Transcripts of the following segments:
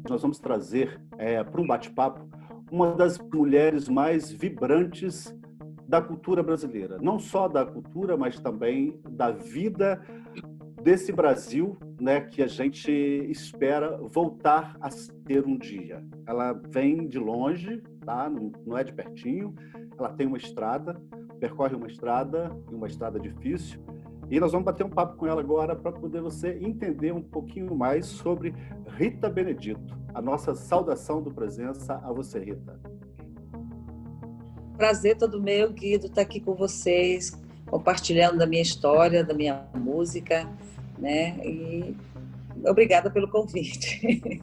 Nós vamos trazer para um bate-papo uma das mulheres mais vibrantes da cultura brasileira. Não só da cultura, mas também da vida desse Brasil, né, que a gente espera voltar a ser um dia. Ela vem de longe, tá? Não é de pertinho. Ela tem uma estrada, percorre uma estrada, e uma estrada difícil. E nós vamos bater um papo com ela agora para poder você entender um pouquinho mais sobre Rita Benedito. A nossa saudação do presença a você, Rita. Prazer todo meu, Guido, estar aqui com vocês, compartilhando da minha história, da minha música, né? E obrigada pelo convite.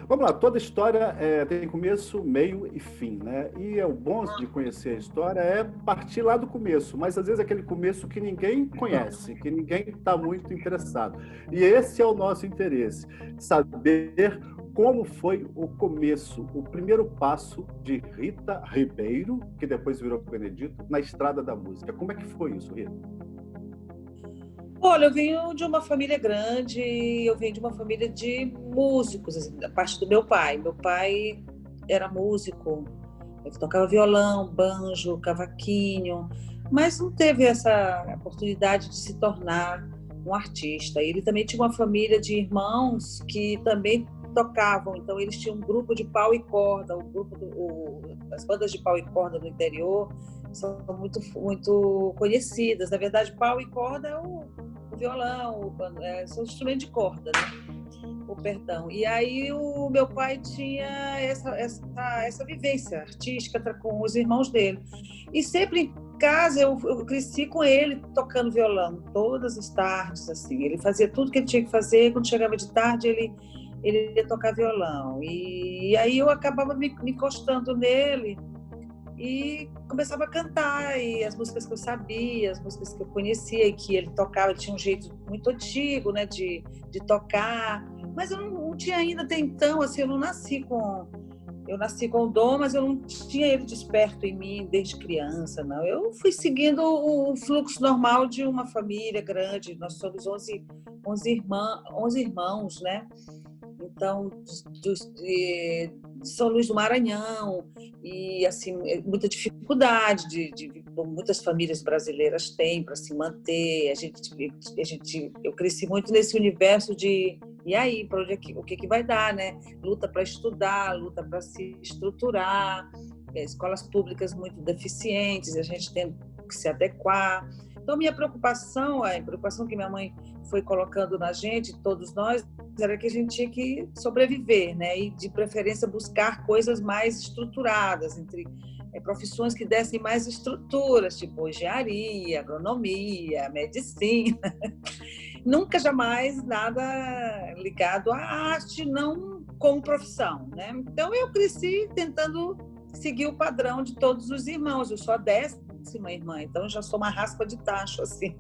Vamos lá, toda história tem começo, meio e fim, né? E o bom de conhecer a história é partir lá do começo, mas às vezes aquele começo que ninguém conhece, que ninguém está muito interessado. E esse é o nosso interesse, saber como foi o começo, o primeiro passo de Rita Ribeiro, que depois virou Benedito, na estrada da música. Como é que foi isso, Rita? Olha, eu venho de uma família grande, eu venho de uma família de músicos, assim, da parte do meu pai. Meu pai era músico, ele tocava violão, banjo, cavaquinho, mas não teve essa oportunidade de se tornar um artista. Ele também tinha uma família de irmãos que também tocavam, então eles tinham um grupo de pau e corda, as bandas de pau e corda do interior são muito conhecidas. Na verdade, pau e corda é o violão, são instrumentos de corda, né? O perdão. E aí o meu pai tinha essa vivência artística com os irmãos dele. E sempre em casa eu cresci com ele tocando violão, todas as tardes, assim. Ele fazia tudo que ele tinha que fazer, quando chegava de tarde ele ia tocar violão. E aí eu acabava me encostando nele e começava a cantar, e as músicas que eu sabia, as músicas que eu conhecia e que ele tocava, ele tinha um jeito muito antigo, né, de tocar, mas eu não tinha ainda até então, assim, eu nasci com o dom, mas eu não tinha ele desperto em mim desde criança, não. Eu fui seguindo o fluxo normal de uma família grande, nós somos 11 irmãos, né? Então, de São Luís do Maranhão, e assim, muita dificuldade muitas famílias brasileiras têm para se manter. Eu cresci muito nesse universo de e aí, para o que vai dar, né? Luta para estudar, luta para se estruturar, escolas públicas muito deficientes, a gente tem que se adequar. Então, minha preocupação, a preocupação que minha mãe foi colocando na gente, todos nós, era que a gente tinha que sobreviver, né? E, de preferência, buscar coisas mais estruturadas, entre profissões que dessem mais estruturas, tipo engenharia, agronomia, medicina. Nunca, jamais, nada ligado à arte, não como profissão, né? Então, eu cresci tentando seguir o padrão de todos os irmãos. Eu sou a 10ª irmã, então eu já sou uma raspa de tacho, assim.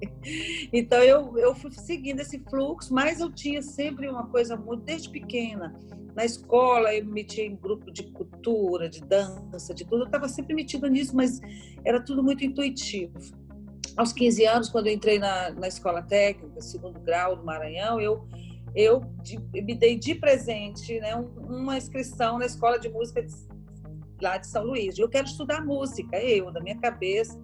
Então, eu fui seguindo esse fluxo, mas eu tinha sempre uma coisa muito, desde pequena. Na escola, eu me metia em grupo de cultura, de dança, de tudo. Eu estava sempre metida nisso, mas era tudo muito intuitivo. Aos 15 anos, quando eu entrei na escola técnica, 2º grau do Maranhão, eu me dei de presente, né, uma inscrição na escola de música lá de São Luís. Eu quero estudar música, da minha cabeça.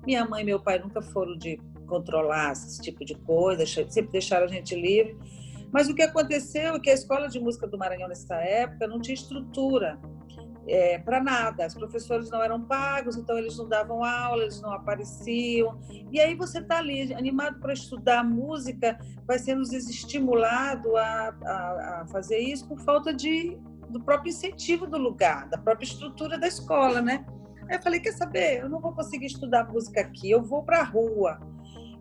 Minha mãe e meu pai nunca foram de controlar esse tipo de coisa, sempre deixaram a gente livre. Mas o que aconteceu é que a escola de música do Maranhão, nessa época, não tinha estrutura para nada. Os professores não eram pagos, então eles não davam aula, eles não apareciam. E aí você está ali, animado para estudar música, vai sendo desestimulado a fazer isso por falta do próprio incentivo do lugar, da própria estrutura da escola, né? Aí eu falei, quer saber? Eu não vou conseguir estudar música aqui, eu vou para a rua.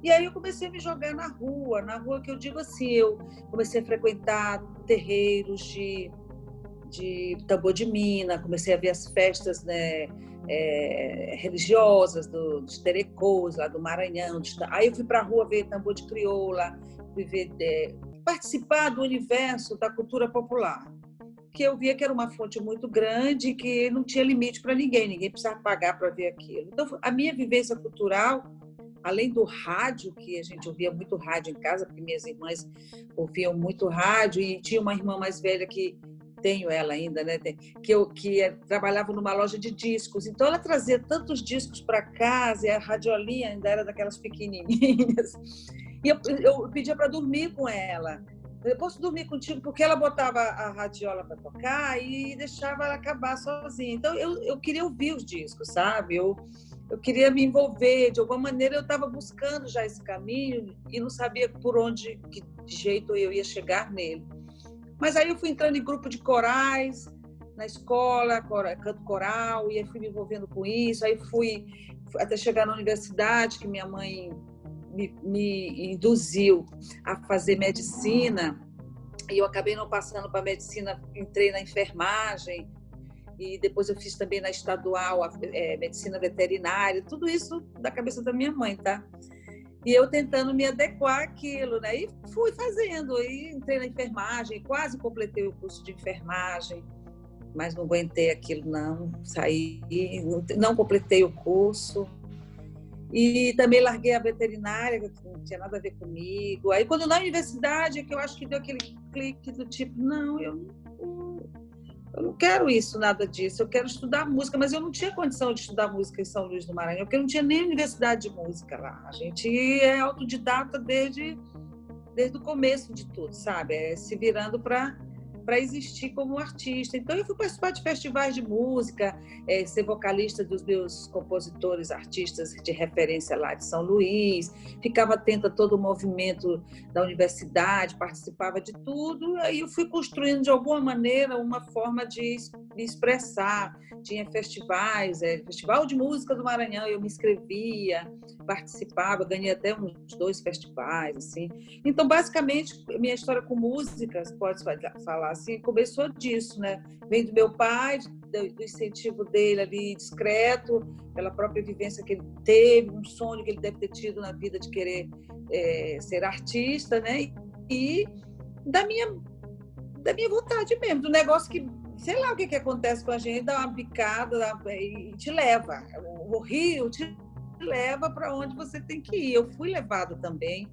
E aí eu comecei a me jogar na rua que eu digo assim, eu comecei a frequentar terreiros de tambor de mina, comecei a ver as festas, né, religiosas dos terecôs, lá do Maranhão. Aí eu fui para a rua ver tambor de crioula, fui ver, participar do universo da cultura popular, porque eu via que era uma fonte muito grande e que não tinha limite para ninguém precisava pagar para ver aquilo. Então, a minha vivência cultural, além do rádio, que a gente ouvia muito rádio em casa, porque minhas irmãs ouviam muito rádio, e tinha uma irmã mais velha que tenho ela ainda, né? Trabalhava numa loja de discos, então ela trazia tantos discos para casa, e a radiolinha ainda era daquelas pequenininhas, e eu pedia para dormir com ela. Eu posso dormir contigo, porque ela botava a radiola para tocar e deixava ela acabar sozinha. Então eu queria ouvir os discos, sabe? Eu queria me envolver, de alguma maneira eu estava buscando já esse caminho e não sabia por onde, que jeito eu ia chegar nele. Mas aí eu fui entrando em grupo de corais, na escola, canto coral, e aí fui me envolvendo com isso. Aí fui até chegar na universidade, que minha mãe me induziu a fazer medicina, e eu acabei não passando para medicina, entrei na enfermagem, e depois eu fiz também na estadual medicina veterinária, tudo isso da cabeça da minha mãe, tá? E eu tentando me adequar àquilo, né? E fui fazendo, e entrei na enfermagem, quase completei o curso de enfermagem, mas não aguentei aquilo, não, saí, não completei o curso. E também larguei a veterinária, que não tinha nada a ver comigo. Aí, quando na universidade, é que eu acho que deu aquele clique do tipo, não, eu não quero isso, nada disso. Eu quero estudar música, mas eu não tinha condição de estudar música em São Luís do Maranhão, porque não tinha nem universidade de música lá. A gente é autodidata desde o começo de tudo, sabe? Se virando para existir como artista. Então, eu fui participar de festivais de música, ser vocalista dos meus compositores, artistas de referência lá de São Luís, ficava atenta a todo o movimento da universidade, participava de tudo, aí eu fui construindo, de alguma maneira, uma forma de me expressar. Tinha festivais, Festival de Música do Maranhão, eu me inscrevia, participava, ganhei até uns 2 festivais, assim. Então, basicamente, minha história com música, pode falar assim, começou disso, né? Vem do meu pai, do incentivo dele ali, discreto, pela própria vivência que ele teve, um sonho que ele deve ter tido na vida de querer ser artista, né? E da minha vontade mesmo, do negócio que, sei lá o que acontece com a gente, dá uma picada e te leva. O rio te leva para onde você tem que ir. Eu fui levada também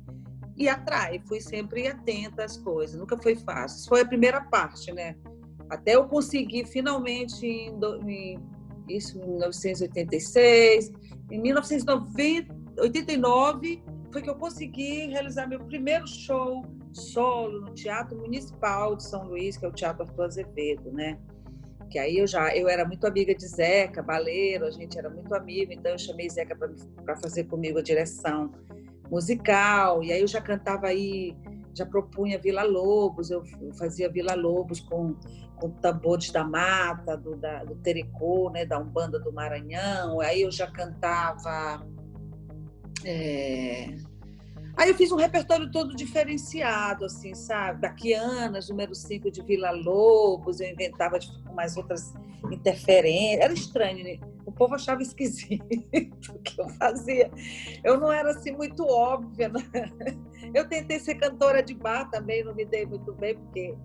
e atrai, fui sempre atenta às coisas, nunca foi fácil. Isso foi a primeira parte, né? Até eu conseguir finalmente, isso em 1986, em 1989 foi que eu consegui realizar meu primeiro show solo no Teatro Municipal de São Luís, que é o Teatro Arthur Azevedo, né? Que aí eu era muito amiga de Zeca Baleiro, a gente era muito amigo, então eu chamei Zeca para fazer comigo a direção musical, e aí eu já cantava aí, já propunha Vila Lobos, eu fazia Vila Lobos com tambores da mata, do Tericô, né, da Umbanda do Maranhão, aí eu já cantava... Aí eu fiz um repertório todo diferenciado, assim, sabe? Baquianas, número 5 de Vila Lobos, eu inventava umas outras interferências. Era estranho, né? O povo achava esquisito o que eu fazia. Eu não era, assim, muito óbvia, né? Eu tentei ser cantora de bar também, não me dei muito bem, porque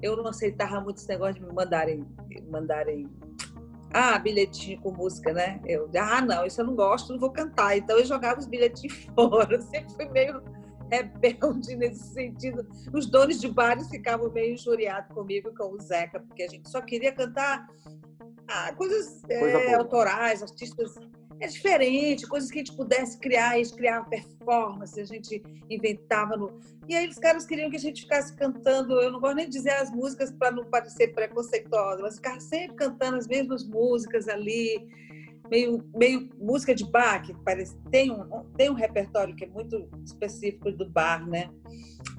eu não aceitava muito esse negócio de me mandarem bilhetinho com música, né? Não, isso eu não gosto, não vou cantar. Então eu jogava os bilhetinhos fora. Eu sempre fui meio rebelde nesse sentido. Os donos de bares ficavam meio injuriados comigo e com o Zeca, porque a gente só queria cantar coisas autorais, artistas... É diferente, coisas que a gente pudesse criar, a gente criava performance, a gente inventava. E aí os caras queriam que a gente ficasse cantando, eu não gosto nem de dizer as músicas para não parecer preconceituosa, mas ficar sempre cantando as mesmas músicas ali, meio música de bar, que parece, tem um repertório que é muito específico do bar, né?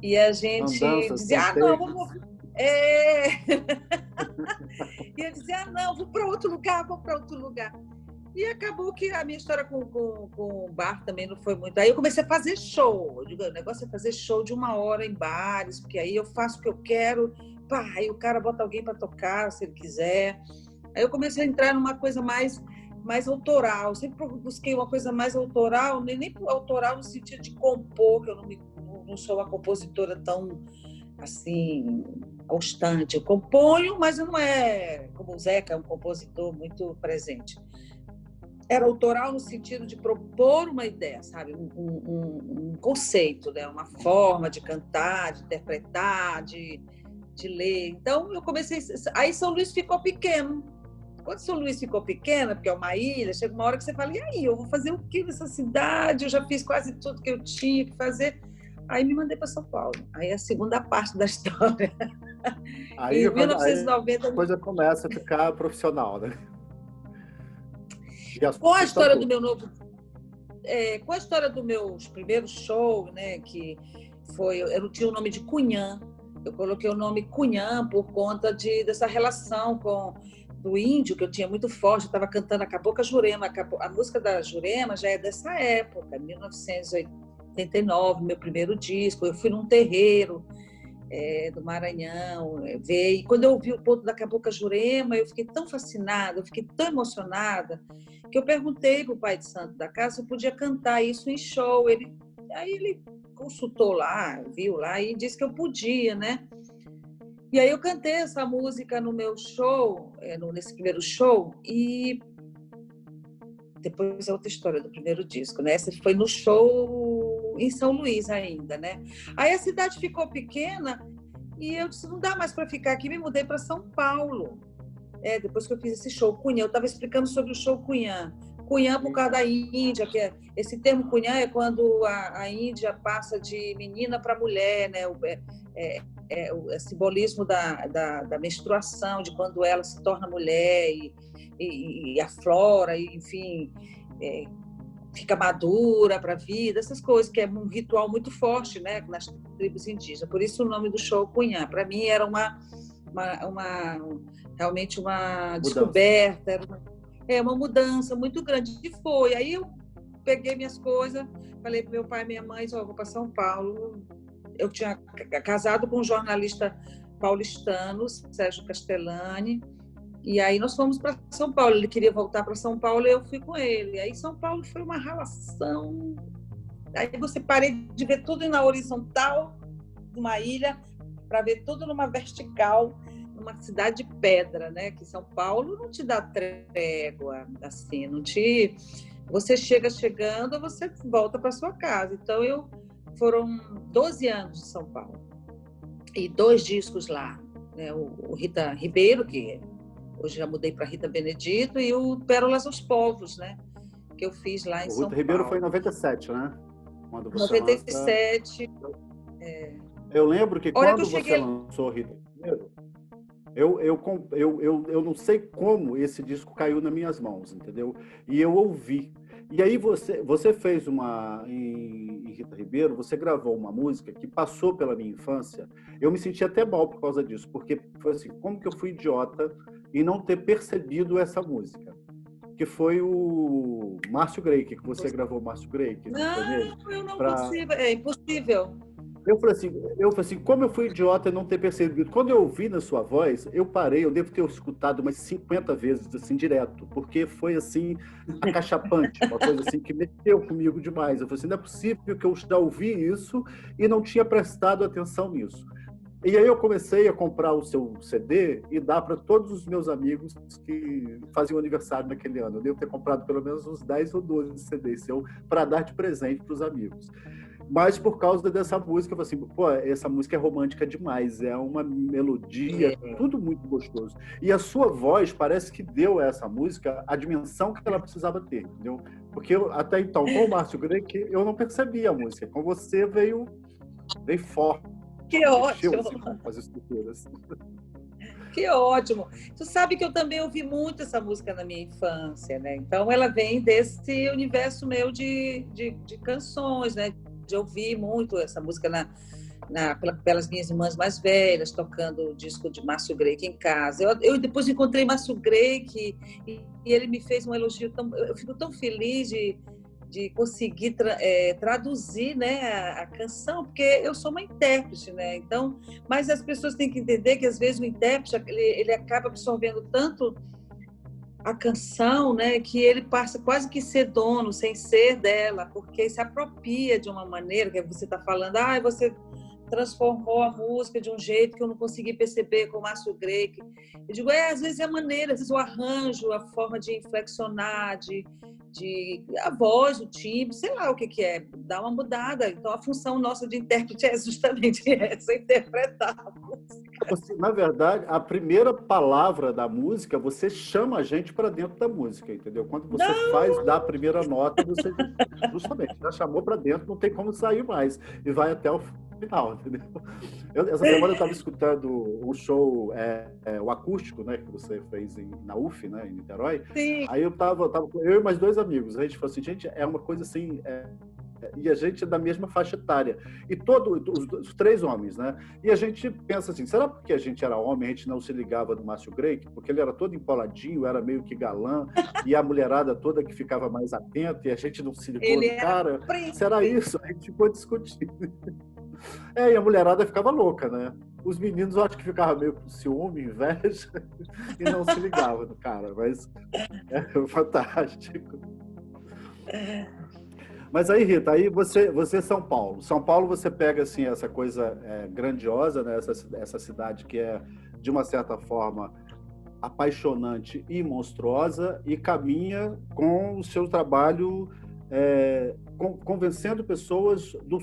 E a gente dizia, não, vamos... E eu dizia, não, vou para outro lugar. E acabou que a minha história com o bar também não foi muito. Aí eu comecei a fazer show. Eu digo, o negócio é fazer show de 1 hora em bares, porque aí eu faço o que eu quero, aí o cara bota alguém para tocar, se ele quiser. Aí eu comecei a entrar numa coisa mais autoral. Eu sempre busquei uma coisa mais autoral, nem autoral no sentido de compor, que eu não sou uma compositora tão, assim, constante. Eu componho, mas não é como o Zeca, é um compositor muito presente. Era autoral no sentido de propor uma ideia, sabe? Um conceito, né? Uma forma de cantar, de interpretar, de ler. Então, eu comecei... Aí São Luís ficou pequeno. Quando São Luís ficou pequena, porque é uma ilha, chega uma hora que você fala, e aí, eu vou fazer o que nessa cidade? Eu já fiz quase tudo que eu tinha que fazer. Aí me mandei para São Paulo. Aí é a segunda parte da história. Aí, Em 1990... a coisa começa a ficar profissional, né? E Com a história do meu novo... com a história dos meus primeiros shows, né, que foi... Eu tinha o nome de Cunhã. Eu coloquei o nome Cunhã por conta dessa relação do índio, que eu tinha muito forte. Eu estava cantando a Cabocla Jurema. A música da Jurema já é dessa época, 1989, meu primeiro disco. Eu fui num terreiro do Maranhão, ver. E quando eu ouvi o ponto da Cabocla Jurema, eu fiquei tão fascinada, eu fiquei tão emocionada, que eu perguntei para o pai de santo da casa se eu podia cantar isso em show. Aí ele consultou lá, viu lá e disse que eu podia, né? E aí eu cantei essa música no meu show, nesse primeiro show, e depois é outra história do primeiro disco, né? Essa foi no show em São Luís ainda, né? Aí a cidade ficou pequena e eu disse, não dá mais para ficar aqui, me mudei para São Paulo. Depois que eu fiz esse show Cunhã, eu estava explicando sobre o show Cunhã. Cunhã por causa da Índia, esse termo Cunhã é quando a Índia passa de menina para mulher, né? O simbolismo da menstruação, de quando ela se torna mulher e aflora, e, enfim, fica madura para a vida, essas coisas, que é um ritual muito forte, né, nas tribos indígenas. Por isso o nome do show Cunhã. Para mim era realmente uma descoberta, era uma mudança muito grande. E foi. Aí eu peguei minhas coisas, falei para meu pai e minha mãe, eu vou para São Paulo. Eu tinha casado com um jornalista paulistano, Sérgio Castellani, e aí nós fomos para São Paulo. Ele queria voltar para São Paulo e eu fui com ele. Aí São Paulo foi uma relação. Aí você parei de ver tudo na horizontal, numa ilha, para ver tudo numa vertical, numa cidade de pedra, né? Que São Paulo não te dá trégua, assim, não te... Você chegando, você volta para sua casa. Então, foram 12 anos de São Paulo e 2 discos lá, né? O Rita Ribeiro, que hoje já mudei para Rita Benedito, e o Pérolas aos Povos, né? Que eu fiz lá em São Paulo. O Rita Ribeiro foi em 97, né? Quando você 97. Eu lembro que quando você lançou Rita Ribeiro, eu não sei como esse disco caiu nas minhas mãos, entendeu? E eu ouvi. E aí você fez em Rita Ribeiro, você gravou uma música que passou pela minha infância. Eu me senti até mal por causa disso, porque foi assim, como que eu fui idiota e não ter percebido essa música? Que foi o Márcio Greik, que você gravou o Márcio Greik. Não, eu não consigo, é impossível. Eu falei assim, como eu fui idiota não ter percebido. Quando eu ouvi na sua voz, eu parei, eu devo ter escutado umas 50 vezes, assim, direto, porque foi, assim, acachapante, uma coisa assim que mexeu comigo demais. Eu falei assim, não é possível que eu já ouvi isso e não tinha prestado atenção nisso. E aí eu comecei a comprar o seu CD e dar para todos os meus amigos que faziam aniversário naquele ano. Eu devo ter comprado pelo menos uns 10 ou 12 CDs para dar de presente para os amigos. Mas por causa dessa música, eu falei assim, pô, essa música é romântica demais, é uma melodia, tudo muito gostoso. E a sua voz parece que deu a essa música a dimensão que ela precisava ter, entendeu? Porque até então, com o Márcio Greik, eu não percebia a música. Com você veio forte. Que ótimo! As estruturas. Que ótimo! Tu sabe que eu também ouvi muito essa música na minha infância, né? Então ela vem desse universo meu de canções, né? De ouvir muito essa música pelas minhas irmãs mais velhas, tocando o disco de Márcio Greik em casa. Eu depois encontrei Márcio Greik e ele me fez um elogio eu fico tão feliz de conseguir traduzir, né, a canção, porque eu sou uma intérprete, né? Então, mas as pessoas têm que entender que às vezes o intérprete ele acaba absorvendo tanto a canção, né, que ele passa quase que ser dono, sem ser dela, porque se apropria de uma maneira que você está falando, você transformou a música de um jeito que eu não consegui perceber com o Márcio Greik. Eu digo, às vezes é a maneira, às vezes o arranjo, a forma de inflexionar, a voz, o timbre, sei lá o que é, dá uma mudada. Então, a função nossa de intérprete é justamente essa, interpretar a música. Na verdade, a primeira palavra da música, você chama a gente para dentro da música, entendeu? Quando você dá a primeira nota, você justamente já chamou para dentro, não tem como sair mais. E vai até o final, entendeu? Essa semana eu estava escutando um show, o acústico, né, que você fez na UF, né, em Niterói. Sim. Aí eu tava eu e mais 2 amigos, a gente falou assim, gente, é uma coisa assim... e a gente é da mesma faixa etária. E os 3 homens, né? E a gente pensa assim, será porque a gente era homem, a gente não se ligava do Márcio Greik? Porque ele era todo empoladinho, era meio que galã, e a mulherada toda que ficava mais atenta, e a gente não se ligou do cara. Será isso? A gente ficou discutindo. E a mulherada ficava louca, né? Os meninos, eu acho que ficavam meio com ciúme, inveja, e não se ligavam do cara. Mas é fantástico. Mas aí, Rita, aí você é São Paulo. São Paulo você pega assim essa coisa grandiosa, né? Essa cidade que é de uma certa forma apaixonante e monstruosa e caminha com o seu trabalho convencendo pessoas do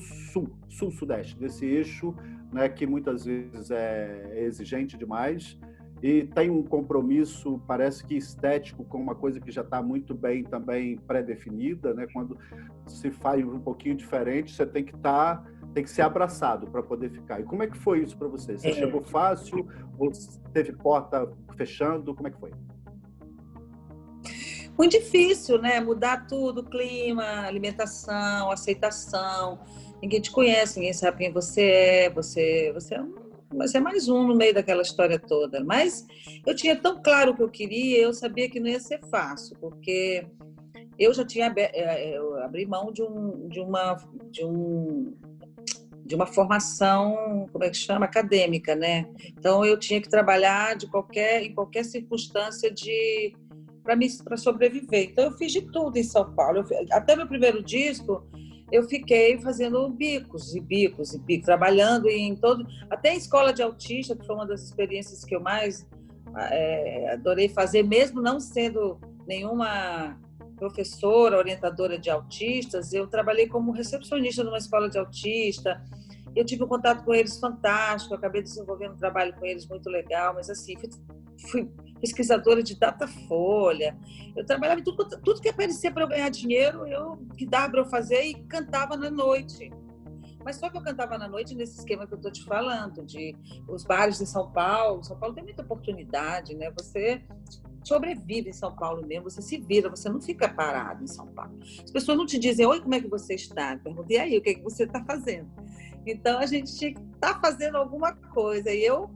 sul-sudeste, desse eixo, né, que muitas vezes é exigente demais e tem um compromisso, parece que estético, com uma coisa que já está muito bem também pré-definida, né? Quando se faz um pouquinho diferente, você tem que ser abraçado para poder ficar. E como é que foi isso para você? Você chegou fácil ou teve porta fechando? Como é que foi? Muito difícil, né? Mudar tudo, clima, alimentação, aceitação. Ninguém te conhece, ninguém sabe quem você é. Você é mais um no meio daquela história toda. Mas eu tinha tão claro o que eu queria, eu sabia que não ia ser fácil, porque eu já tinha abri mão de uma formação, como é que chama? Acadêmica, né? Então eu tinha que trabalhar em qualquer circunstância para sobreviver. Então eu fiz de tudo em São Paulo. Até meu primeiro disco eu fiquei fazendo bicos, trabalhando até em escola de autista, que foi uma das experiências que eu mais adorei fazer, mesmo não sendo nenhuma professora, orientadora de autistas. Eu trabalhei como recepcionista numa escola de autista. Eu tive um contato com eles fantástico, acabei desenvolvendo um trabalho com eles muito legal, mas assim, fui pesquisadora de Datafolha. Eu trabalhava em tudo que aparecia para eu ganhar dinheiro, que dava para eu fazer, e cantava na noite. Mas só que eu cantava na noite nesse esquema que eu estou te falando, de os bares de São Paulo. São Paulo tem muita oportunidade, né? Você sobrevive em São Paulo mesmo, você se vira, você não fica parado em São Paulo. As pessoas não te dizem, oi, como é que você está? Pergunta, e aí, o que você está fazendo? Então, a gente tinha que estar fazendo alguma coisa. E eu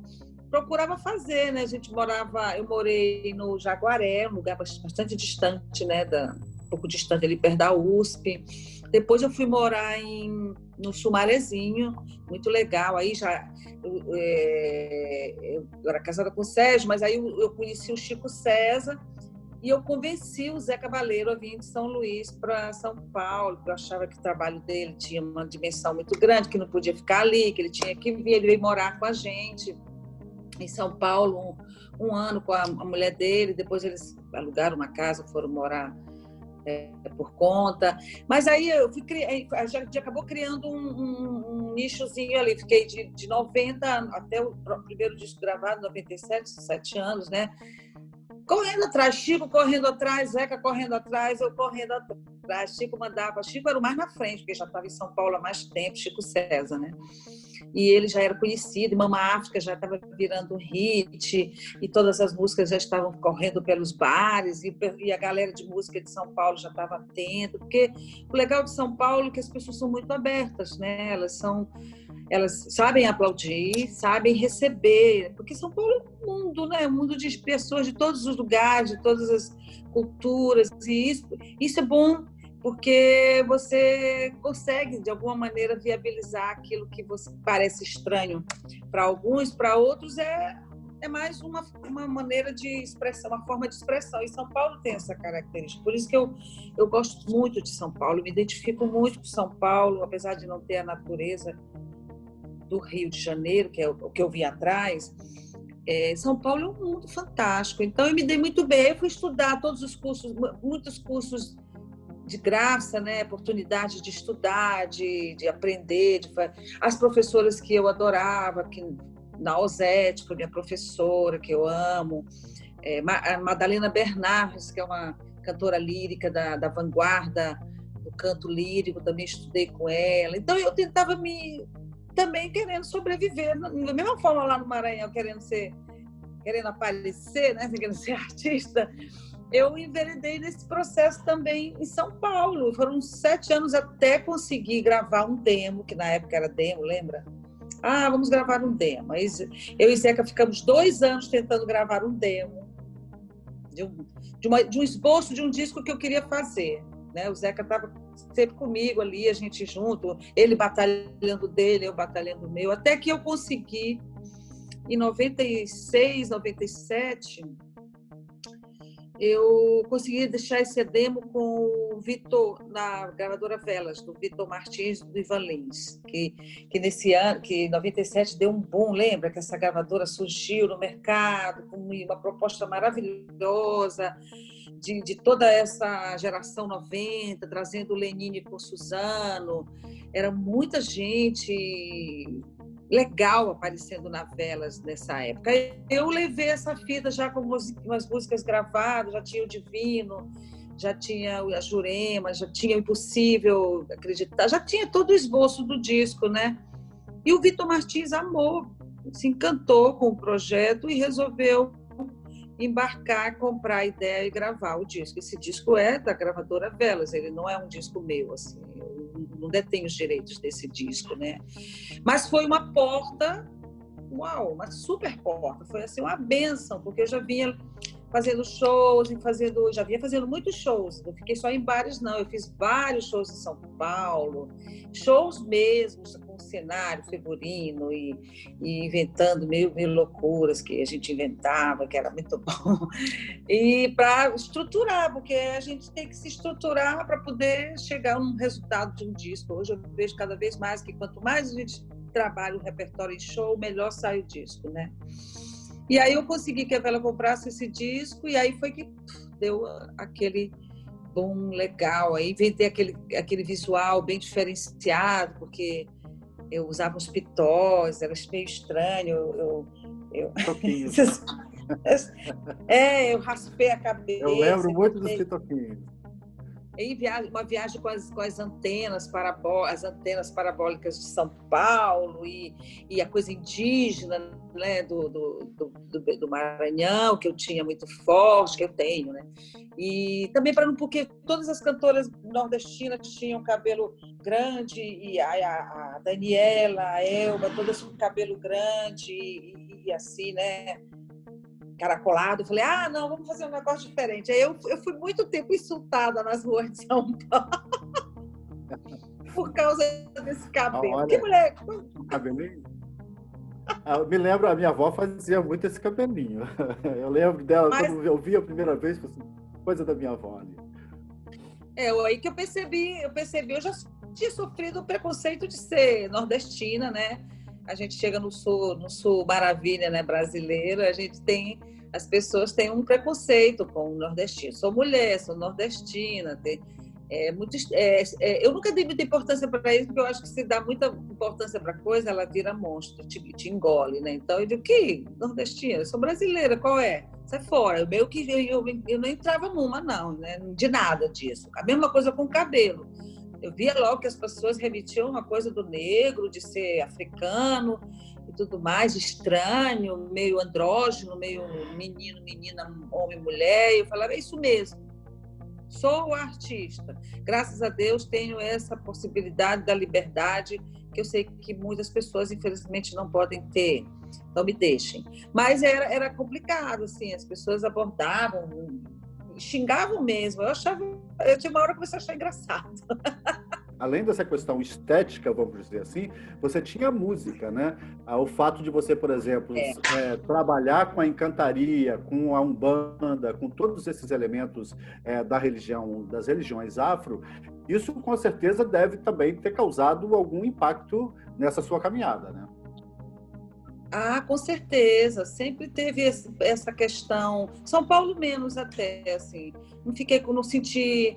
procurava fazer, né? Eu morei no Jaguaré, um lugar bastante distante, né? Um pouco distante ali, perto da USP. Depois eu fui morar no Sumarezinho, muito legal. Aí eu era casada com o Sérgio, mas aí eu conheci o Chico César e eu convenci o Zé Cavaleiro a vir de São Luís para São Paulo, porque eu achava que o trabalho dele tinha uma dimensão muito grande, que não podia ficar ali, que ele tinha que vir, ele veio morar com a gente em São Paulo um ano com a mulher dele, depois eles alugaram uma casa, foram morar por conta. Mas aí a gente acabou criando um nichozinho ali. Fiquei de 90 até o primeiro disco gravado, 97, 7 anos, né? Correndo atrás, Chico correndo atrás, Zeca correndo atrás, eu correndo atrás. Chico era o mais na frente, porque já estava em São Paulo há mais tempo, Chico César, né? E ele já era conhecido, Mama África já estava virando um hit, e todas as músicas já estavam correndo pelos bares, e a galera de música de São Paulo já estava atenta, porque o legal de São Paulo é que as pessoas são muito abertas, né? Elas sabem aplaudir, sabem receber, porque São Paulo é um mundo, né? Um mundo de pessoas de todos os lugares, de todas as culturas, e isso é bom, porque você consegue, de alguma maneira, viabilizar aquilo que você parece estranho para alguns, para outros é mais uma maneira de expressão, uma forma de expressão. E São Paulo tem essa característica. Por isso que eu gosto muito de São Paulo, me identifico muito com São Paulo, apesar de não ter a natureza do Rio de Janeiro, que é o que eu vi atrás, São Paulo é um mundo fantástico. Então, eu me dei muito bem. Eu fui estudar todos os cursos, muitos cursos de graça, né? Oportunidade de estudar, de aprender. As professoras que eu adorava, que na Osete, foi minha professora, que eu amo. A Madalena Bernardes, que é uma cantora lírica da vanguarda do canto lírico, também estudei com ela. Então, eu tentava também querendo sobreviver, da mesma forma lá no Maranhão, querendo aparecer, né? Querendo ser artista, eu enveredei nesse processo também em São Paulo. Foram 7 anos até conseguir gravar um demo, que na época era demo, lembra? Vamos gravar um demo. Aí eu e Zeca ficamos 2 anos tentando gravar um demo de um esboço de um disco que eu queria fazer. Né? O Zeca estava sempre comigo ali, a gente junto, ele batalhando dele, eu batalhando o meu, até que eu consegui, em 96, 97, eu consegui deixar esse demo com o Vitor, na gravadora Velas, do Vitor Martins e do Ivan Lins, que nesse ano, que em 97 deu um boom, lembra que essa gravadora surgiu no mercado com uma proposta maravilhosa, de toda essa geração 90, trazendo o Lenine com o Suzano. Era muita gente legal aparecendo na Velas nessa época. Eu levei essa fita já com umas músicas gravadas, já tinha o Divino, já tinha a Jurema, já tinha o Impossível Acreditar, já tinha todo o esboço do disco, né? E o Vitor Martins amou, se encantou com o projeto e resolveu embarcar, comprar a ideia e gravar o disco. Esse disco é da gravadora Velas, ele não é um disco meu, assim, eu não detenho os direitos desse disco, né? Mas foi uma porta, uma super porta, foi assim uma bênção, porque eu já vinha fazendo shows, já vinha fazendo muitos shows, não fiquei só em bares, não, eu fiz vários shows em São Paulo, shows mesmo, com cenário, figurino e inventando mil loucuras que a gente inventava, que era muito bom, e para estruturar, porque a gente tem que se estruturar para poder chegar a um resultado de um disco. Hoje eu vejo cada vez mais que quanto mais a gente trabalha o repertório em show, melhor sai o disco, né? E aí eu consegui que a Vela comprasse esse disco e aí foi que deu aquele boom legal. Aí inventei aquele visual bem diferenciado, porque eu usava uns pitós, era meio estranho. Toquinhos. Eu raspei a cabeça. Eu lembro muito dos pitoquinhos. Uma viagem com as antenas parabólicas de São Paulo e a coisa indígena, né, do Maranhão, que eu tinha muito forte, que eu tenho, né? E também porque todas as cantoras nordestinas tinham cabelo grande, e a Daniela, a Elba, todas com cabelo grande e assim, né? Caracolado, eu falei, não, vamos fazer um negócio diferente. Aí eu fui muito tempo insultada nas ruas de São Paulo por causa desse cabelo. Olha, que mulher! Cabelinho? Eu me lembro, a minha avó fazia muito esse cabelinho. Eu lembro dela, quando eu vi a primeira vez, coisa da minha avó ali. Aí que eu percebi, eu já tinha sofrido o preconceito de ser nordestina, né? A gente chega no sul maravilha, né, brasileiro, as pessoas têm um preconceito com o nordestino. Sou mulher, sou nordestina, eu nunca dei muita importância para isso, porque eu acho que se dá muita importância para coisa, ela vira monstro, te engole, né? Então eu digo, que nordestina? Eu sou brasileira, qual é? Sai fora. Eu não entrava numa, não, né? De nada disso. A mesma coisa com o cabelo. Eu via logo que as pessoas remetiam uma coisa do negro, de ser africano e tudo mais, estranho, meio andrógeno, meio menino, menina, homem, mulher. E eu falava, é isso mesmo. Sou artista. Graças a Deus tenho essa possibilidade da liberdade que eu sei que muitas pessoas, infelizmente, não podem ter. Então, me deixem. Mas era complicado, assim, as pessoas abordavam, xingavam mesmo. Eu tinha uma hora que comecei a achar engraçado. Além dessa questão estética, vamos dizer assim, você tinha música, né? O fato de você, por exemplo, trabalhar com a encantaria, com a umbanda, com todos esses elementos das religiões afro, isso com certeza deve também ter causado algum impacto nessa sua caminhada, né? Ah, com certeza, sempre teve essa questão. São Paulo menos até, assim. Não senti.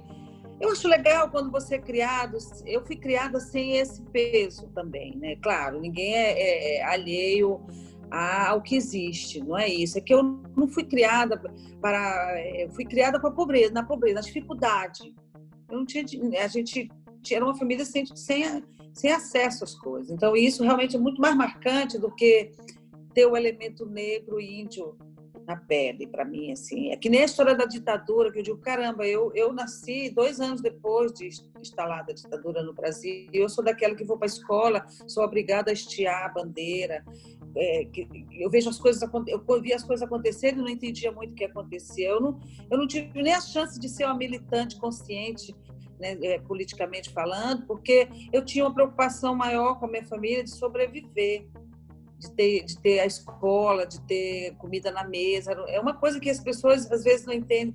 Eu acho legal quando você é criado. Eu fui criada sem esse peso também, né? Claro, ninguém é alheio ao que existe, não é isso. É que eu não fui criada eu fui criada com a pobreza, na dificuldade. Eu não tinha, a gente era uma família sem acesso às coisas. Então, isso realmente é muito mais marcante do que ter o elemento negro e índio na pele, para mim. Assim. É que nem a história da ditadura, que eu digo, caramba, eu nasci 2 anos depois de instalada a ditadura no Brasil, e eu sou daquela que vou para a escola, sou obrigada a estiar a bandeira, eu vejo as coisas, eu via as coisas acontecerem e não entendia muito o que acontecia. Eu não tive nem a chance de ser uma militante consciente, né, politicamente falando, porque eu tinha uma preocupação maior com a minha família de sobreviver, de ter a escola, de ter comida na mesa. É uma coisa que as pessoas às vezes não entendem,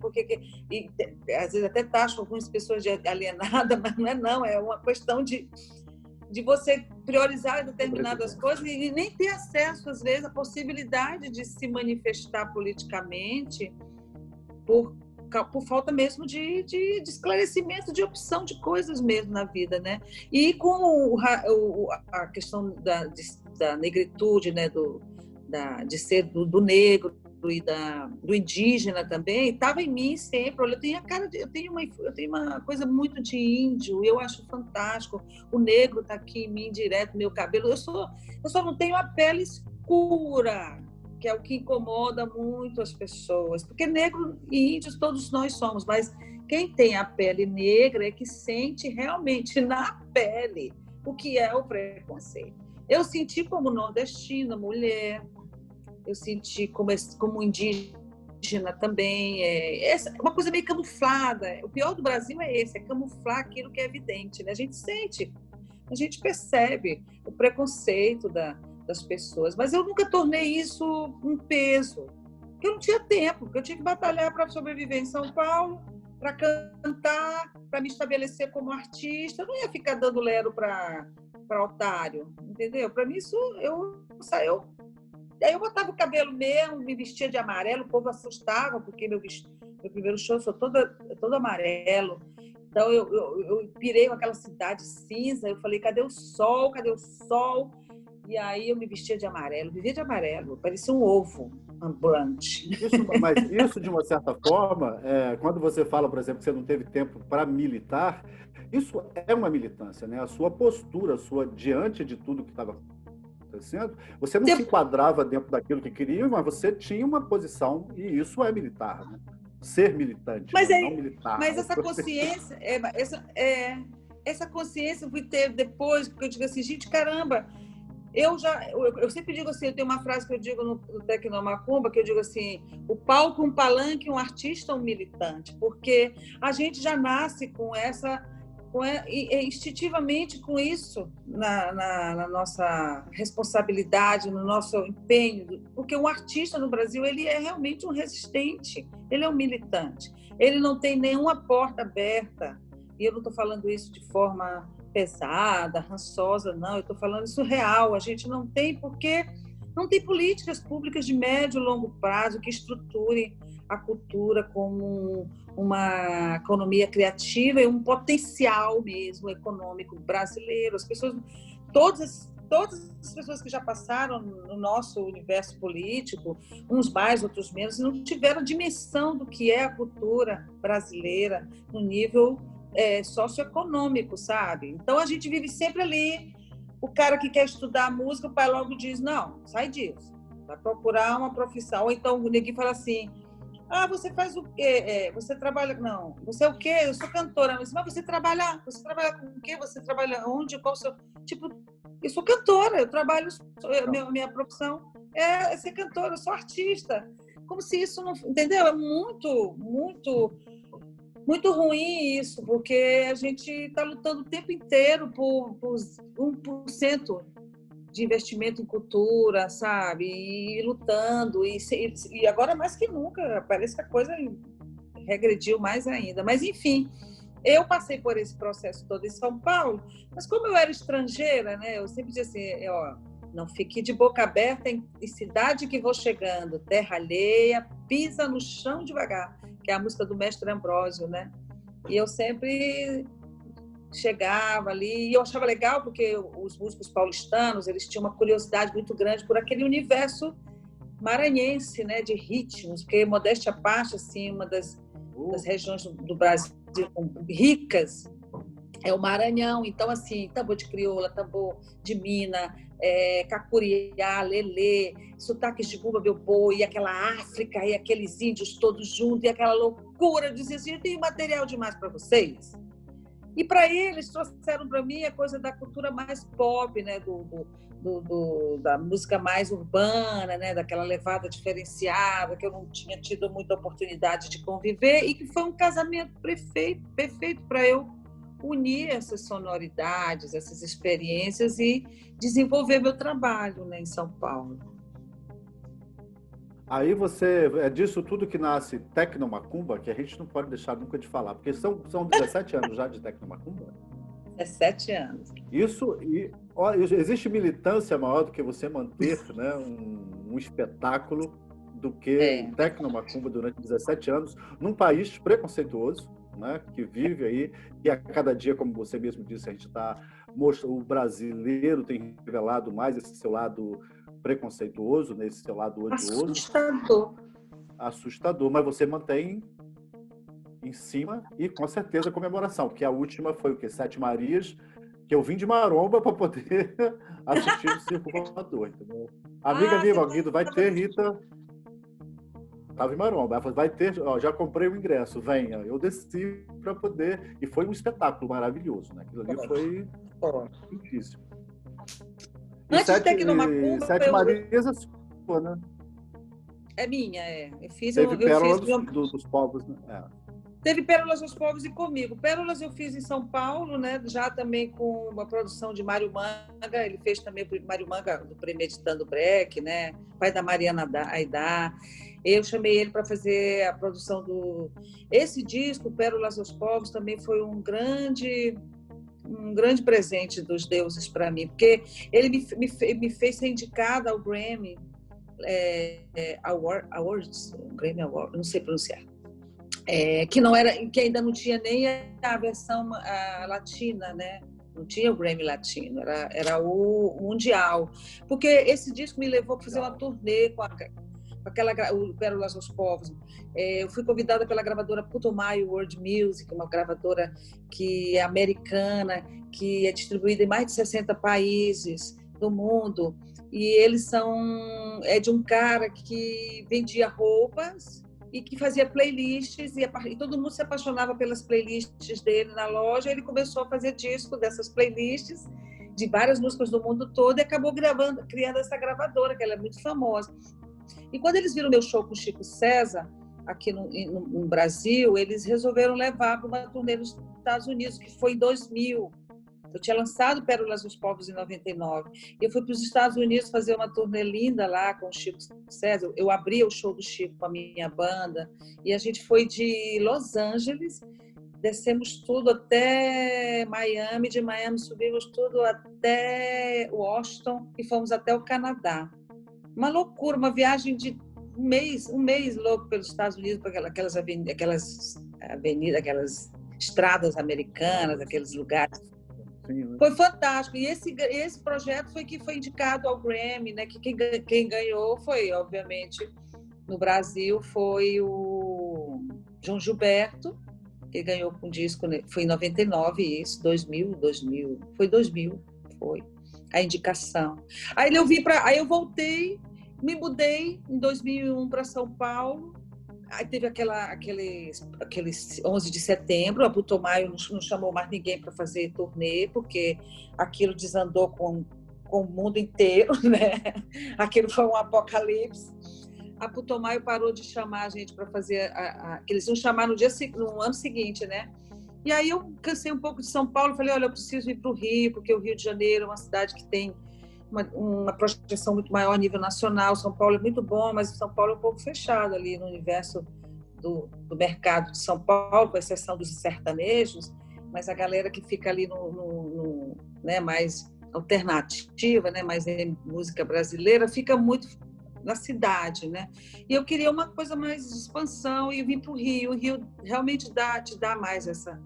e às vezes até taxam algumas pessoas de alienada, mas não é uma questão de você priorizar determinadas coisas e nem ter acesso, às vezes, à possibilidade de se manifestar politicamente por falta mesmo de esclarecimento, de opção de coisas mesmo na vida, né? E com a questão da negritude, né? De ser do negro e do indígena também, estava em mim sempre. Olha, eu tenho uma coisa muito de índio, eu acho fantástico. O negro está aqui em mim direto, meu cabelo. Eu só não tenho a pele escura, que é o que incomoda muito as pessoas, porque negro e índios todos nós somos, mas quem tem a pele negra é que sente realmente na pele o que é o preconceito. Eu senti como nordestina, mulher, eu senti como indígena também, uma coisa meio camuflada. O pior do Brasil é esse, é camuflar aquilo que é evidente, né? A gente sente, a gente percebe o preconceito das pessoas, mas eu nunca tornei isso um peso, porque eu não tinha tempo, porque eu tinha que batalhar para sobreviver em São Paulo, para cantar, para me estabelecer como artista. Eu não ia ficar dando lero para otário, entendeu? Para mim isso, aí eu botava o cabelo mesmo, me vestia de amarelo, o povo assustava, porque meu primeiro show eu sou todo amarelo. Então eu pirei com aquela cidade cinza, eu falei, cadê o sol? Cadê o sol? E aí eu me vestia de amarelo, vivia de amarelo, parecia um ovo ambulante. Mas isso, de uma certa forma, quando você fala, por exemplo, que você não teve tempo para militar, isso é uma militância, né? A sua postura, diante de tudo que estava acontecendo, você não se enquadrava dentro daquilo que queria, mas você tinha uma posição, e isso é militar, né? Ser militante, mas não militar. Mas essa consciência, essa consciência eu fui ter depois, porque eu digo assim, gente, caramba, eu sempre digo assim, eu tenho uma frase que eu digo no Tecnomacumba, que eu digo assim, o palco, um palanque, um artista, um militante, porque a gente já nasce instintivamente com isso na nossa responsabilidade, no nosso empenho, porque um artista no Brasil, ele é realmente um resistente, ele é um militante, ele não tem nenhuma porta aberta, e eu não estou falando isso de forma pesada, rançosa, não, eu estou falando isso real, a gente não tem, porque não tem políticas públicas de médio e longo prazo que estruturem a cultura como uma economia criativa e um potencial mesmo econômico brasileiro. As pessoas, todas as pessoas que já passaram no nosso universo político, uns mais, outros menos, não tiveram dimensão do que é a cultura brasileira no nível socioeconômico, sabe? Então a gente vive sempre ali. O cara que quer estudar música, o pai logo diz, não, sai disso, vai procurar uma profissão. Ou então o neguinho fala assim, você faz o quê? Você trabalha... Não, você é o quê? Eu sou cantora. Mas você trabalha com o quê? Você trabalha onde? Qual o seu... Tipo, eu sou cantora, eu trabalho... Minha profissão é ser cantora, eu sou artista. Como se isso não... Entendeu? É muito, muito... Muito ruim isso, porque a gente está lutando o tempo inteiro por 1% de investimento em cultura, sabe? E lutando, e agora mais que nunca, parece que a coisa regrediu mais ainda. Mas, enfim, eu passei por esse processo todo em São Paulo, mas como eu era estrangeira, né? Eu sempre dizia assim, Não fique de boca aberta em cidade que vou chegando, terra alheia, pisa no chão devagar, que é a música do mestre Ambrósio, né? E eu sempre chegava ali, e eu achava legal porque os músicos paulistanos, eles tinham uma curiosidade muito grande por aquele universo maranhense, né, de ritmos, porque, modéstia à parte, assim, uma das regiões do Brasil ricas é o Maranhão. Então, assim, tambor de crioula, tambor de mina, cacuriá, lelê, sotaques de Bumba Meu Boi, e aquela África, e aqueles índios todos juntos, e aquela loucura, dizia assim, tem material demais para vocês. E para eles, trouxeram para mim a coisa da cultura mais pop, né? Da música mais urbana, né? Daquela levada diferenciada, que eu não tinha tido muita oportunidade de conviver, e que foi um casamento perfeito para eu unir essas sonoridades, essas experiências e desenvolver meu trabalho, né, em São Paulo. Aí é disso tudo que nasce Tecnomacumba, que a gente não pode deixar nunca de falar, porque são 17 anos já de Tecnomacumba. 17 anos. Isso, existe militância maior do que você manter, né, um espetáculo do que Tecnomacumba durante 17 anos, num país preconceituoso, né, que vive aí, e a cada dia, como você mesmo disse, a gente o brasileiro tem revelado mais esse seu lado preconceituoso, nesse seu lado odioso. Assustador, mas você mantém em cima e com certeza comemoração, porque a última foi o quê? Sete Marias, que eu vim de maromba para poder assistir o Circo Voador, entendeu? Amiga minha, Guido, vai ter, Rita. Estava em maromba, ela falou, vai ter, ó, já comprei o ingresso, venha. Eu desci para poder, e foi um espetáculo maravilhoso, né? Aquilo ali foi difícil. Antes de Tecnomacumba, Sete Marias é sua, né? É minha, Eu fiz, Teve Pérolas dos Povos, né? Teve Pérolas dos Povos e comigo. Pérolas eu fiz em São Paulo, né? Já também com uma produção de Mário Manga. Ele fez também o Mário Manga do Premeditando Breck, né? Pai da Mariana Aidar. Eu chamei ele para fazer a produção esse disco, Pérolas dos Povos, também foi um grande presente dos deuses para mim, porque ele me fez ser indicada ao Grammy Awards, Grammy Award, não sei pronunciar, que ainda não tinha nem a versão latina, né? Não tinha o Grammy latino, era o mundial, porque esse disco me levou a fazer uma turnê com o Pérolas dos Povos. Eu fui convidada pela gravadora Putumayo World Music, uma gravadora que é americana, que é distribuída em mais de 60 países do mundo, e eles é de um cara que vendia roupas e que fazia playlists, e todo mundo se apaixonava pelas playlists dele na loja. Ele começou a fazer disco dessas playlists de várias músicas do mundo todo e acabou criando essa gravadora, que ela é muito famosa. E quando eles viram meu show com o Chico César, aqui no Brasil, eles resolveram levar para uma turnê nos Estados Unidos, que foi em 2000. Eu tinha lançado Pérolas dos Povos em 99. E eu fui para os Estados Unidos fazer uma turnê linda lá com o Chico César. Eu abria o show do Chico com a minha banda. E a gente foi de Los Angeles, descemos tudo até Miami, de Miami subimos tudo até Washington e fomos até o Canadá. Uma loucura, uma viagem de um mês louco pelos Estados Unidos, para aquelas avenidas, aquelas estradas americanas, aqueles lugares. Sim, né? Foi fantástico. E esse projeto foi que foi indicado ao Grammy, né? Que quem ganhou foi, obviamente, no Brasil, foi o João Gilberto, que ganhou com disco, né? Foi em 99 isso, 2000, foi 2000, foi a indicação. Aí eu voltei, me mudei em 2001 para São Paulo. Aí teve aqueles 11 de setembro, a Putumayo não chamou mais ninguém para fazer turnê, porque aquilo desandou com o mundo inteiro, né? Aquilo foi um apocalipse. A Putumayo parou de chamar a gente para fazer, que eles iam chamar no ano seguinte, né? E aí eu cansei um pouco de São Paulo, falei, olha, eu preciso ir para o Rio, porque o Rio de Janeiro é uma cidade que tem uma projeção muito maior a nível nacional. São Paulo é muito bom, mas São Paulo é um pouco fechado ali no universo do mercado de São Paulo, com exceção dos sertanejos, mas a galera que fica ali né, mais alternativa, né, mas é música brasileira, fica muito na cidade, né? E eu queria uma coisa mais de expansão e vim para o Rio. O Rio realmente te dá mais essa,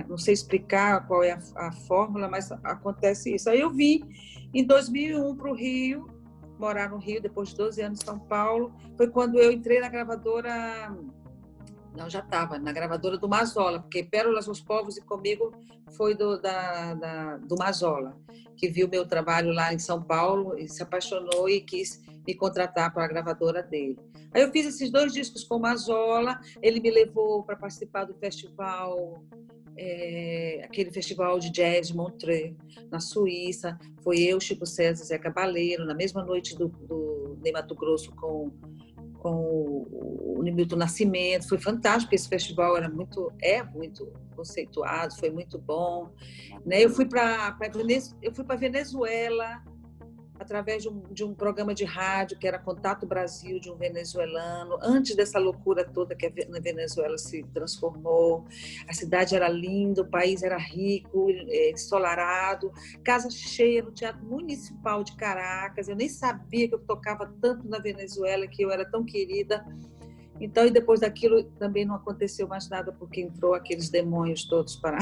não sei explicar qual é a fórmula, mas acontece isso. Aí eu vim em 2001 para o Rio, morar no Rio depois de 12 anos em São Paulo. Foi quando eu entrei na gravadora. Não, já estava na gravadora do Mazola, porque Pérolas dos Povos e Comigo foi do Mazola, que viu meu trabalho lá em São Paulo e se apaixonou e quis me contratar para a gravadora dele. Aí eu fiz esses 2 discos com o Mazola, ele me levou para participar do festival, aquele festival de jazz de Montreux, na Suíça. Foi eu, Chico César e Zé Cabaleiro, na mesma noite do Ney Matogrosso com o Milton Nascimento. Foi fantástico, esse festival era muito conceituado, foi muito bom, né? Eu fui para Venezuela através de um programa de rádio que era Contato Brasil, de um venezuelano, antes dessa loucura toda que a Venezuela se transformou. A cidade era linda, o país era rico, ensolarado, casa cheia no Teatro Municipal de Caracas. Eu nem sabia que eu tocava tanto na Venezuela, que eu era tão querida. Então, e depois daquilo também não aconteceu mais nada, porque entrou aqueles demônios todos para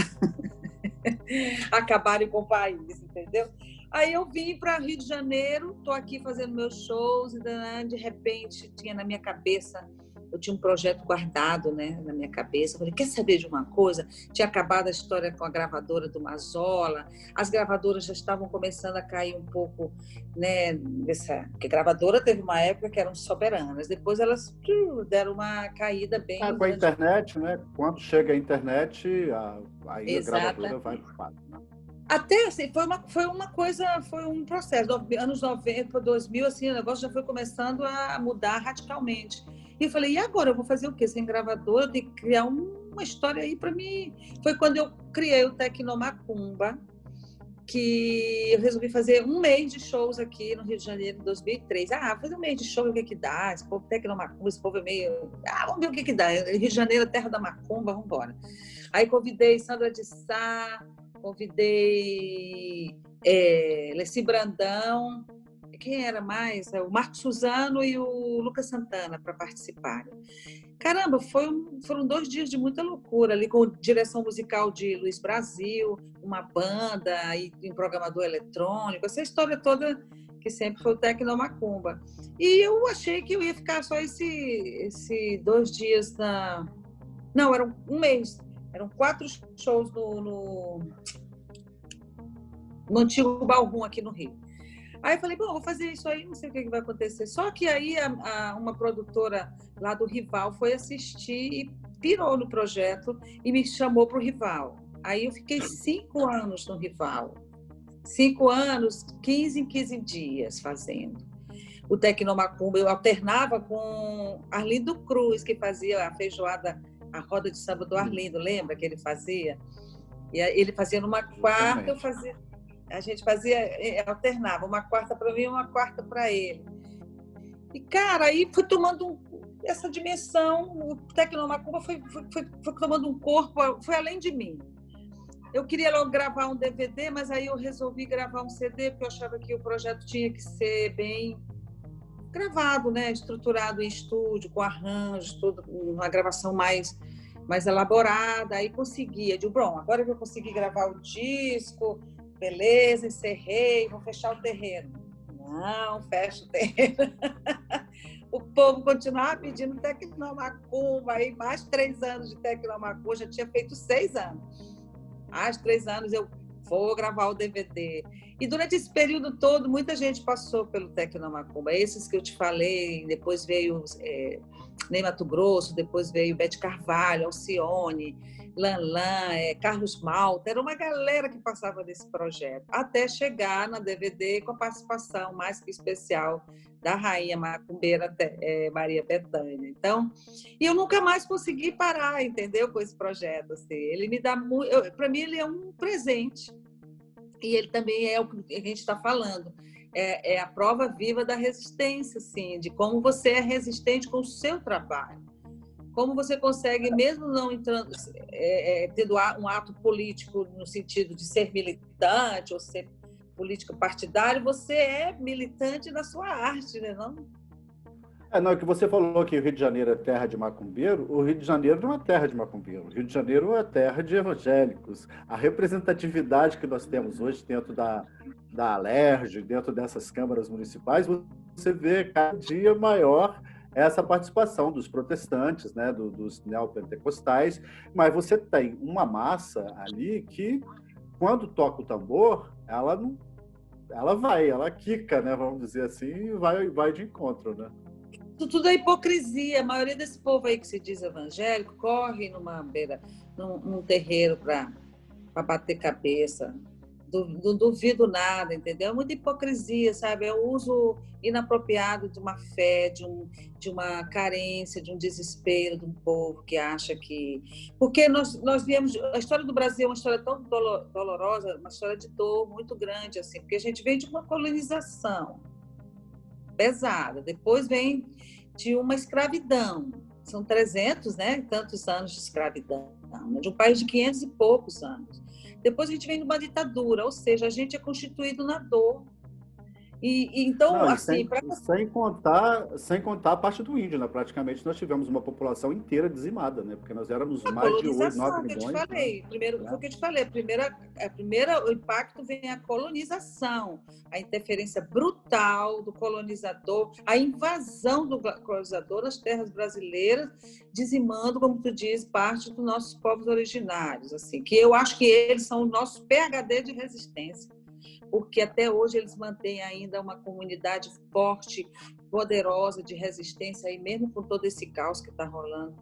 acabarem com o país, entendeu? Aí eu vim para Rio de Janeiro, estou aqui fazendo meus shows, e de repente tinha na minha cabeça, eu tinha um projeto guardado, né, na minha cabeça. Eu falei, quer saber de uma coisa? Tinha acabado a história com a gravadora do Mazola, as gravadoras já estavam começando a cair um pouco, né, porque a gravadora teve uma época que eram soberanas, depois elas deram uma caída bem grande. Com a internet, né? Quando chega a internet, aí a gravadora vai para o pato, né? Até assim, foi uma coisa, foi um processo. Anos 90, 2000, assim, o negócio já foi começando a mudar radicalmente. E eu falei, e agora? Eu vou fazer o quê? Sem gravadora, eu tenho que criar uma história aí para mim. Foi quando eu criei o Tecnomacumba, que eu resolvi fazer 1 mês de shows aqui no Rio de Janeiro, em 2003. Fazer 1 mês de show, o que dá? Esse povo Tecnomacumba, esse povo é meio... vamos ver o que dá. Rio de Janeiro, terra da macumba, vamos embora. Aí convidei Sandra de Sá, convidei Leci Brandão, quem era mais? O Marco Suzano e o Lucas Santana para participarem. Caramba, foram 2 dias de muita loucura, ali com direção musical de Luiz Brasil, uma banda e um programador eletrônico, essa história toda que sempre foi o Tecnomacumba. E eu achei que eu ia ficar só esse 2 dias Não, era 1 mês. Eram 4 shows no antigo Ballroom aqui no Rio. Aí eu falei, bom, vou fazer isso aí, não sei o que vai acontecer. Só que aí uma produtora lá do Rival foi assistir e pirou no projeto e me chamou para o Rival. Aí eu fiquei 5 anos no Rival. 5 anos, 15 em 15 dias fazendo. O Tecnomacumba, eu alternava com Arlindo Cruz, que fazia a feijoada, a roda de samba do Arlindo, lembra que ele fazia? E ele fazia numa quarta, eu fazia... A gente alternava, uma quarta para mim e uma quarta para ele. E, cara, aí foi tomando essa dimensão, o Tecnomacumba foi tomando um corpo, foi além de mim. Eu queria logo gravar um DVD, mas aí eu resolvi gravar um CD, porque eu achava que o projeto tinha que ser bem gravado, né? Estruturado em estúdio, com arranjos, tudo, uma gravação mais elaborada. Aí conseguia. Digo, bom, agora que eu consegui gravar o disco, beleza, encerrei, vou fechar o terreno. Não, fecha o terreno. O povo continuava pedindo Tecnomacumba, aí mais 3 anos de Tecnomacumba, já tinha feito 6 anos. Mais 3 anos eu vou gravar o DVD. E durante esse período todo, muita gente passou pelo Tecnomacumba. Esses que eu te falei, depois veio Ney Matogrosso, depois veio Bete Carvalho, Alcione, Lanlan, Carlos Malta. Era uma galera que passava desse projeto, até chegar na DVD com a participação mais que especial da rainha macumbeira Maria Bethânia. Então, e eu nunca mais consegui parar, entendeu, com esse projeto. Assim. Ele me dá muito, para mim ele é um presente. E ele também é o que a gente está falando. É a prova viva da resistência, assim, de como você é resistente com o seu trabalho. Como você consegue, mesmo não entrando, tendo um ato político no sentido de ser militante ou ser política partidária, você é militante da sua arte, né, não? Não, é que você falou que o Rio de Janeiro é terra de macumbeiro. O Rio de Janeiro não é terra de macumbeiro. O Rio de Janeiro é terra de evangélicos. A representatividade que nós temos hoje dentro da Alerj, dentro dessas câmaras municipais, você vê cada dia maior essa participação dos protestantes, né, dos neopentecostais, mas você tem uma massa ali que, quando toca o tambor, ela quica, né, vamos dizer assim, e vai de encontro, né? Isso tudo é hipocrisia. A maioria desse povo aí que se diz evangélico corre num terreiro para bater cabeça. Não duvido nada, entendeu? É muita hipocrisia, sabe? É o uso inapropriado de uma fé, de uma carência, de um desespero de um povo que acha que... Porque nós viemos... A história do Brasil é uma história tão dolorosa, uma história de dor muito grande, assim, porque a gente vem de uma colonização pesada, depois vem de uma escravidão. São 300, né, tantos anos de escravidão, né, de um país de 500 e poucos anos. Depois a gente vem de uma ditadura, ou seja, a gente é constituído na dor. Então, Não, assim... sem contar a parte do índio, né? Praticamente nós tivemos uma população inteira dizimada, né? Porque nós éramos mais de 8, 9 milhões. Que eu te falei. Né? Primeiro, foi o que eu te falei. O impacto vem a colonização, a interferência brutal do colonizador, a invasão do colonizador nas terras brasileiras, dizimando, como tu diz, parte dos nossos povos originários, assim, que eu acho que eles são o nosso PhD de resistência, porque até hoje eles mantêm ainda uma comunidade forte, poderosa de resistência, aí mesmo com todo esse caos que está rolando.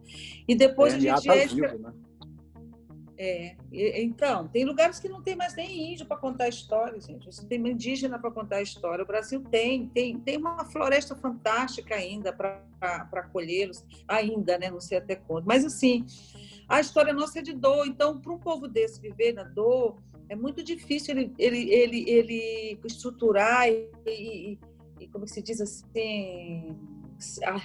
E depois a gente... Tá vivo, né? Então, tem lugares que não tem mais nem índio para contar história, gente. Você tem indígena para contar história. O Brasil tem uma floresta fantástica ainda para acolhê-los, ainda, né? Não sei até quando. Mas, assim, a história nossa é de dor. Então, para um povo desse viver na dor, é muito difícil ele estruturar e como se diz assim,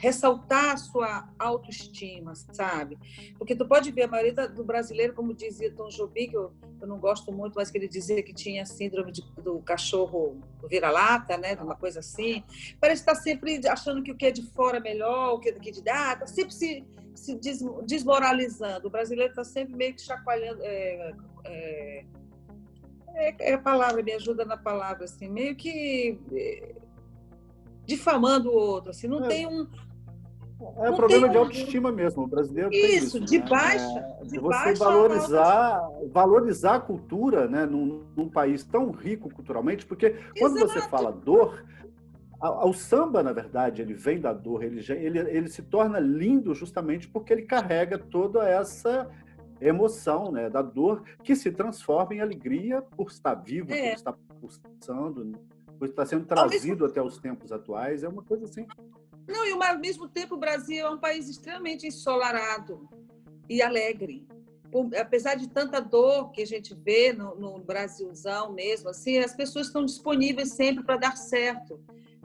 ressaltar a sua autoestima, sabe? Porque tu pode ver, a maioria do brasileiro, como dizia Tom Jobim, que eu não gosto muito, mas que ele dizia que tinha síndrome do cachorro vira-lata, né? De uma coisa assim. Parece estar sempre achando que o que é de fora é melhor, o que é daqui de dentro, está sempre se desmoralizando. O brasileiro está sempre meio que chacoalhando... a palavra, me ajuda na palavra, assim, meio que difamando o outro, assim, não tem um... É problema de autoestima mesmo, o brasileiro tem isso, de né? baixa, de você valorizar a cultura, né, num país tão rico culturalmente, porque quando você fala dor, o samba, na verdade, ele vem da dor, ele se torna lindo justamente porque ele carrega toda essa emoção, né, da dor, que se transforma em alegria por estar vivo, por estar pulsando, por estar sendo trazido até os tempos atuais. É uma coisa assim. Não, e ao mesmo tempo o Brasil é um país extremamente ensolarado e alegre. Apesar de tanta dor que a gente vê no Brasilzão mesmo, assim, as pessoas estão disponíveis sempre para dar certo,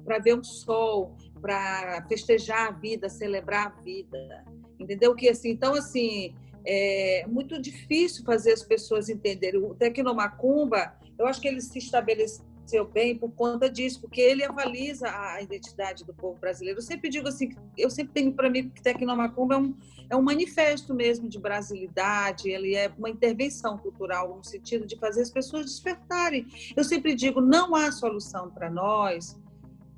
para ver um sol, para festejar a vida, celebrar a vida. Entendeu? Que, assim, então, assim, é muito difícil fazer as pessoas entenderem. O Tecnomacumba, eu acho que ele se estabeleceu bem por conta disso, porque ele avaliza a identidade do povo brasileiro. Eu sempre digo assim, eu sempre tenho para mim que Tecnomacumba é um manifesto mesmo de brasilidade, ele é uma intervenção cultural no sentido de fazer as pessoas despertarem. Eu sempre digo, não há solução para nós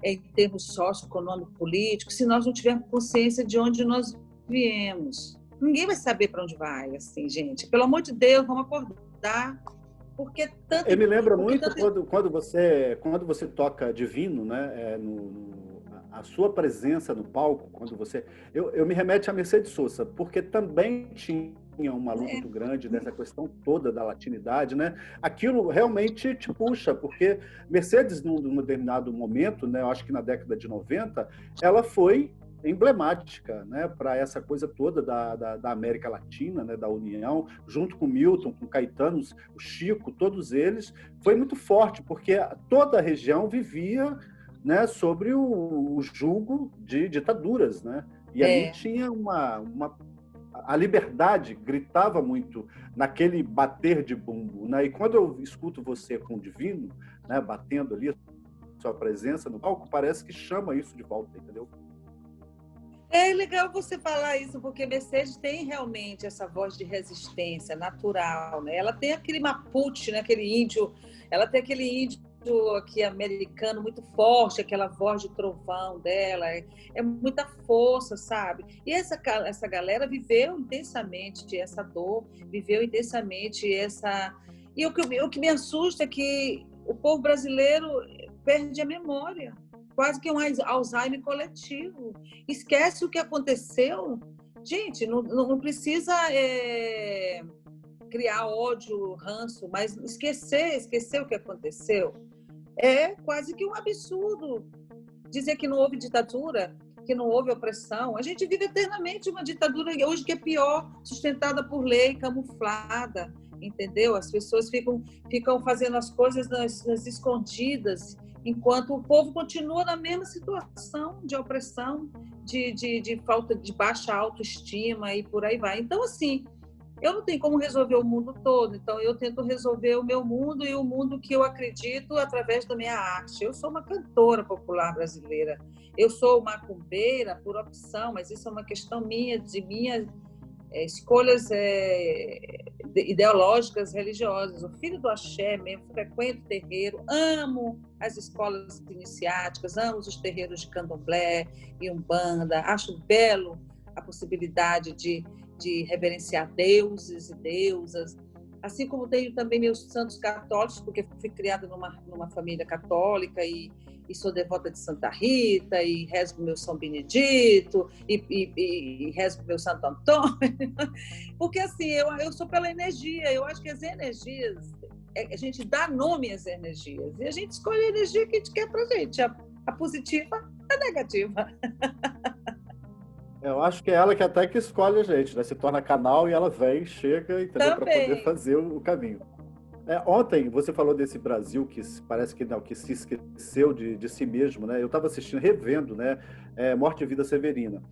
em termos socioeconômico, político, se nós não tivermos consciência de onde nós viemos. Ninguém vai saber para onde vai, assim, gente. Pelo amor de Deus, vamos acordar. Porque tanto... Eu me lembro muito quando você toca Divino, né? A sua presença no palco, quando você... Eu me remete a Mercedes Sosa, porque também tinha uma luta muito grande dessa questão toda da latinidade, né? Aquilo realmente te puxa, porque Mercedes, num determinado momento, né? Eu acho que na década de 90, ela foi emblemática, né, para essa coisa toda da América Latina, né, da União, junto com Milton, com Caetano, o Chico, todos eles, foi muito forte, porque toda a região vivia, né, sobre o jugo de ditaduras, né, e ali tinha a liberdade gritava muito naquele bater de bumbo, né? E quando eu escuto você com o Divino, né, batendo ali, sua presença no palco, parece que chama isso de volta, entendeu? É legal você falar isso, porque Mercedes tem realmente essa voz de resistência natural, né? Ela tem aquele Mapuche, né? Aquele índio, ela tem aquele índio aqui americano muito forte, aquela voz de trovão dela, é muita força, sabe? E essa galera viveu intensamente essa dor, viveu intensamente essa... E o que me assusta é que o povo brasileiro perde a memória, quase que um Alzheimer coletivo. Esquece o que aconteceu. Gente, não precisa criar ódio, ranço, mas esquecer o que aconteceu é quase que um absurdo. Dizer que não houve ditadura, que não houve opressão. A gente vive eternamente uma ditadura hoje que é pior, sustentada por lei, camuflada, entendeu? As pessoas ficam fazendo as coisas nas escondidas, enquanto o povo continua na mesma situação de opressão, de falta de baixa autoestima e por aí vai. Então, assim, eu não tenho como resolver o mundo todo, então eu tento resolver o meu mundo e o mundo que eu acredito através da minha arte. Eu sou uma cantora popular brasileira, eu sou macumbeira por opção, mas isso é uma questão minha, de minhas escolhas ideológicas, religiosas. O filho do axé mesmo, frequento terreiro, amo as escolas iniciáticas, amo os terreiros de candomblé e umbanda, acho belo a possibilidade de reverenciar deuses e deusas, assim como tenho também meus santos católicos, porque fui criada numa família católica e sou devota de Santa Rita, e rezo o meu São Benedito, e rezo o meu Santo Antônio, porque assim, eu sou pela energia, eu acho que as energias, a gente dá nome às energias, e a gente escolhe a energia que a gente quer pra gente, a positiva, a negativa. Eu acho que é ela que até que escolhe a gente, né? Se torna canal e ela vem, chega, entendeu? Para poder fazer o caminho. Ontem você falou desse Brasil que parece que não, que se esqueceu de si mesmo, né? Eu estava assistindo, revendo, né? Morte e Vida Severina.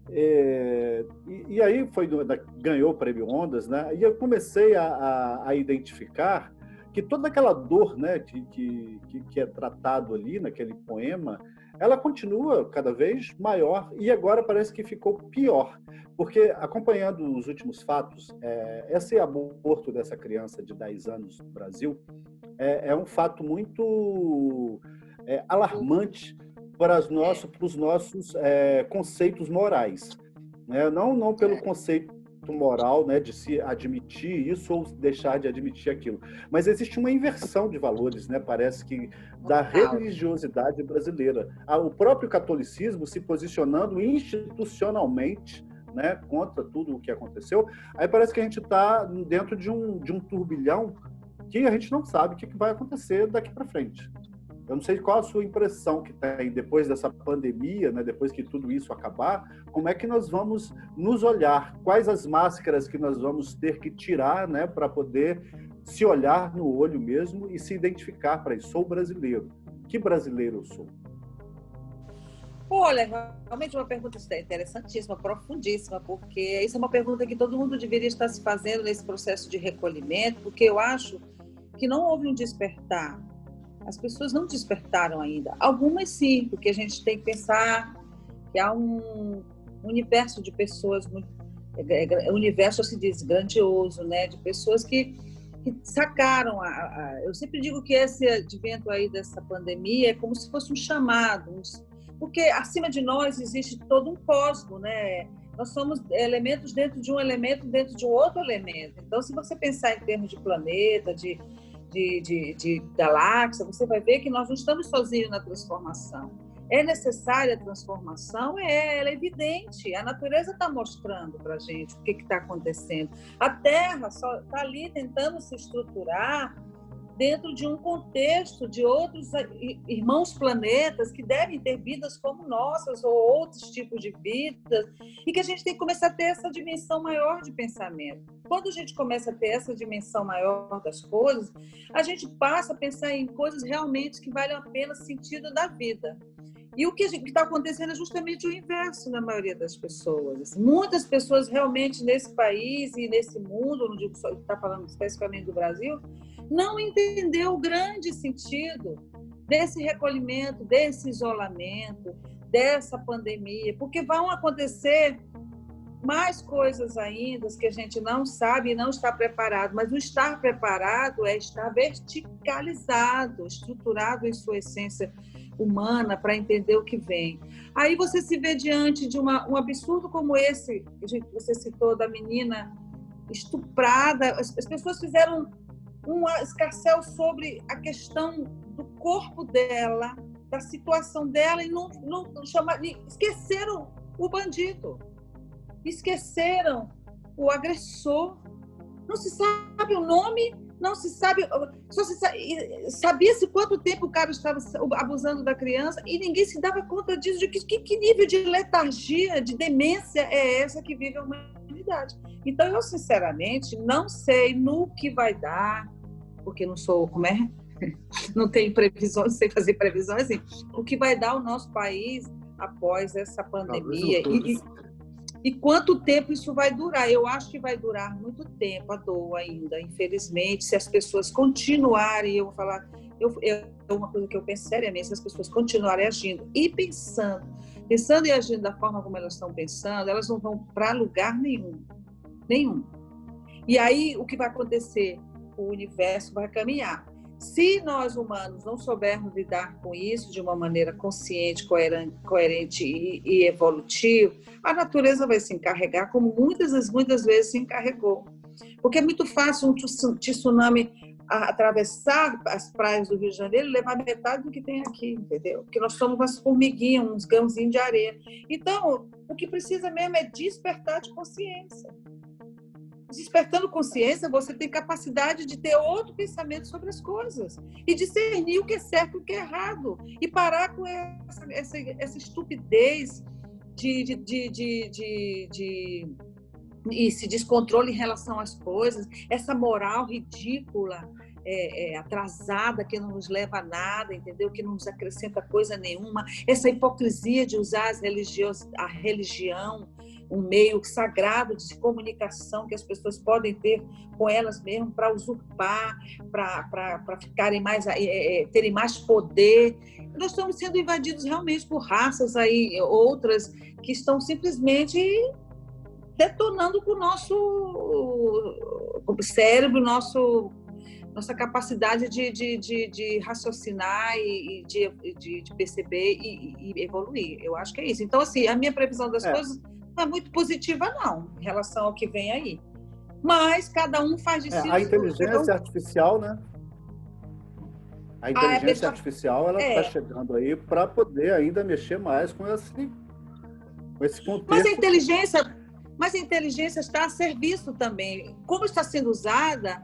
E aí ganhou o Prêmio Ondas, né? E eu comecei a identificar que toda aquela dor, né, que é tratado ali naquele poema, ela continua cada vez maior e agora parece que ficou pior, porque acompanhando os últimos fatos, esse aborto dessa criança de 10 anos no Brasil é um fato muito alarmante para os nossos conceitos morais, né? Não pelo conceito moral, né, de se admitir isso ou deixar de admitir aquilo, mas existe uma inversão de valores, né? Parece que da religiosidade brasileira, o próprio catolicismo se posicionando institucionalmente, né, contra tudo o que aconteceu. Aí parece que a gente está dentro de um turbilhão que a gente não sabe o que vai acontecer daqui para frente. Eu não sei qual a sua impressão que tem depois dessa pandemia, né, depois que tudo isso acabar, como é que nós vamos nos olhar, quais as máscaras que nós vamos ter que tirar, né, para poder se olhar no olho mesmo e se identificar para isso. Sou brasileiro. Que brasileiro eu sou? Olha, realmente uma pergunta interessantíssima, profundíssima, porque isso é uma pergunta que todo mundo deveria estar se fazendo nesse processo de recolhimento, porque eu acho que não houve um despertar. As pessoas não despertaram ainda. Algumas sim, porque a gente tem que pensar que há um universo de pessoas, universo se diz grandioso, né? De pessoas que sacaram. Eu sempre digo que esse advento aí dessa pandemia é como se fosse um chamado, porque acima de nós existe todo um cosmos, né? Nós somos elementos dentro de um elemento, dentro de um outro elemento. Então, se você pensar em termos de planeta, de galáxia, você vai ver que nós não estamos sozinhos na transformação. É necessária a transformação? Ela é evidente. A natureza está mostrando para a gente o que está acontecendo. A Terra só está ali tentando se estruturar dentro de um contexto de outros irmãos planetas que devem ter vidas como nossas ou outros tipos de vidas, e que a gente tem que começar a ter essa dimensão maior de pensamento. Quando a gente começa a ter essa dimensão maior das coisas, a gente passa a pensar em coisas realmente que valem a pena sentido da vida. E o que está acontecendo é justamente o inverso na maioria das pessoas. Assim, muitas pessoas realmente nesse país e nesse mundo, não digo só, está falando especificamente do Brasil, não entendeu o grande sentido desse recolhimento, desse isolamento, dessa pandemia, porque vão acontecer mais coisas ainda que a gente não sabe e não está preparado, mas o estar preparado é estar verticalizado, estruturado em sua essência humana para entender o que vem. Aí você se vê diante de um absurdo como esse, que você citou, da menina estuprada. As pessoas fizeram um escarcéu sobre a questão do corpo dela, da situação dela, e não esqueceram o bandido, esqueceram o agressor. Não se sabe o nome, não se sabe, só sabia-se quanto tempo o cara estava abusando da criança e ninguém se dava conta disso. De que nível de letargia, de demência é essa que vive a humanidade? Então, eu, sinceramente, não sei no que vai dar, porque não sou, não tenho previsões, não sei fazer previsões, assim, o que vai dar o nosso país após essa pandemia. E quanto tempo isso vai durar? Eu acho que vai durar muito tempo a dor ainda, infelizmente, se as pessoas continuarem, eu vou falar, uma coisa que eu penso seriamente, se as pessoas continuarem agindo e pensando e agindo da forma como elas estão pensando, elas não vão para lugar nenhum. E aí, o que vai acontecer? O universo vai caminhar. Se nós, humanos, não soubermos lidar com isso de uma maneira consciente, coerente e evolutiva, a natureza vai se encarregar, como muitas vezes se encarregou. Porque é muito fácil um tsunami atravessar as praias do Rio de Janeiro e levar metade do que tem aqui, entendeu? Porque nós somos umas formiguinhas, uns grãozinhos de areia. Então, o que precisa mesmo é despertar de consciência. Despertando consciência, você tem capacidade de ter outro pensamento sobre as coisas e discernir o que é certo e o que é errado e parar com essa estupidez e esse descontrole em relação às coisas, essa moral ridícula, atrasada, que não nos leva a nada, entendeu? Que não nos acrescenta coisa nenhuma, essa hipocrisia de usar a religião, um meio sagrado de comunicação que as pessoas podem ter com elas mesmas para usurpar, para ficarem terem mais poder. Nós estamos sendo invadidos realmente por raças aí, outras que estão simplesmente detonando com o nosso cérebro, nossa capacidade de raciocinar e de perceber e evoluir. Eu acho que é isso. Então, assim, a minha previsão das coisas não é muito positiva, não, em relação ao que vem aí. Mas cada um faz de si... A inteligência artificial, né? A inteligência artificial, ela está chegando aí para poder ainda mexer mais com esse contexto. Mas a inteligência está a serviço também. Como está sendo usada,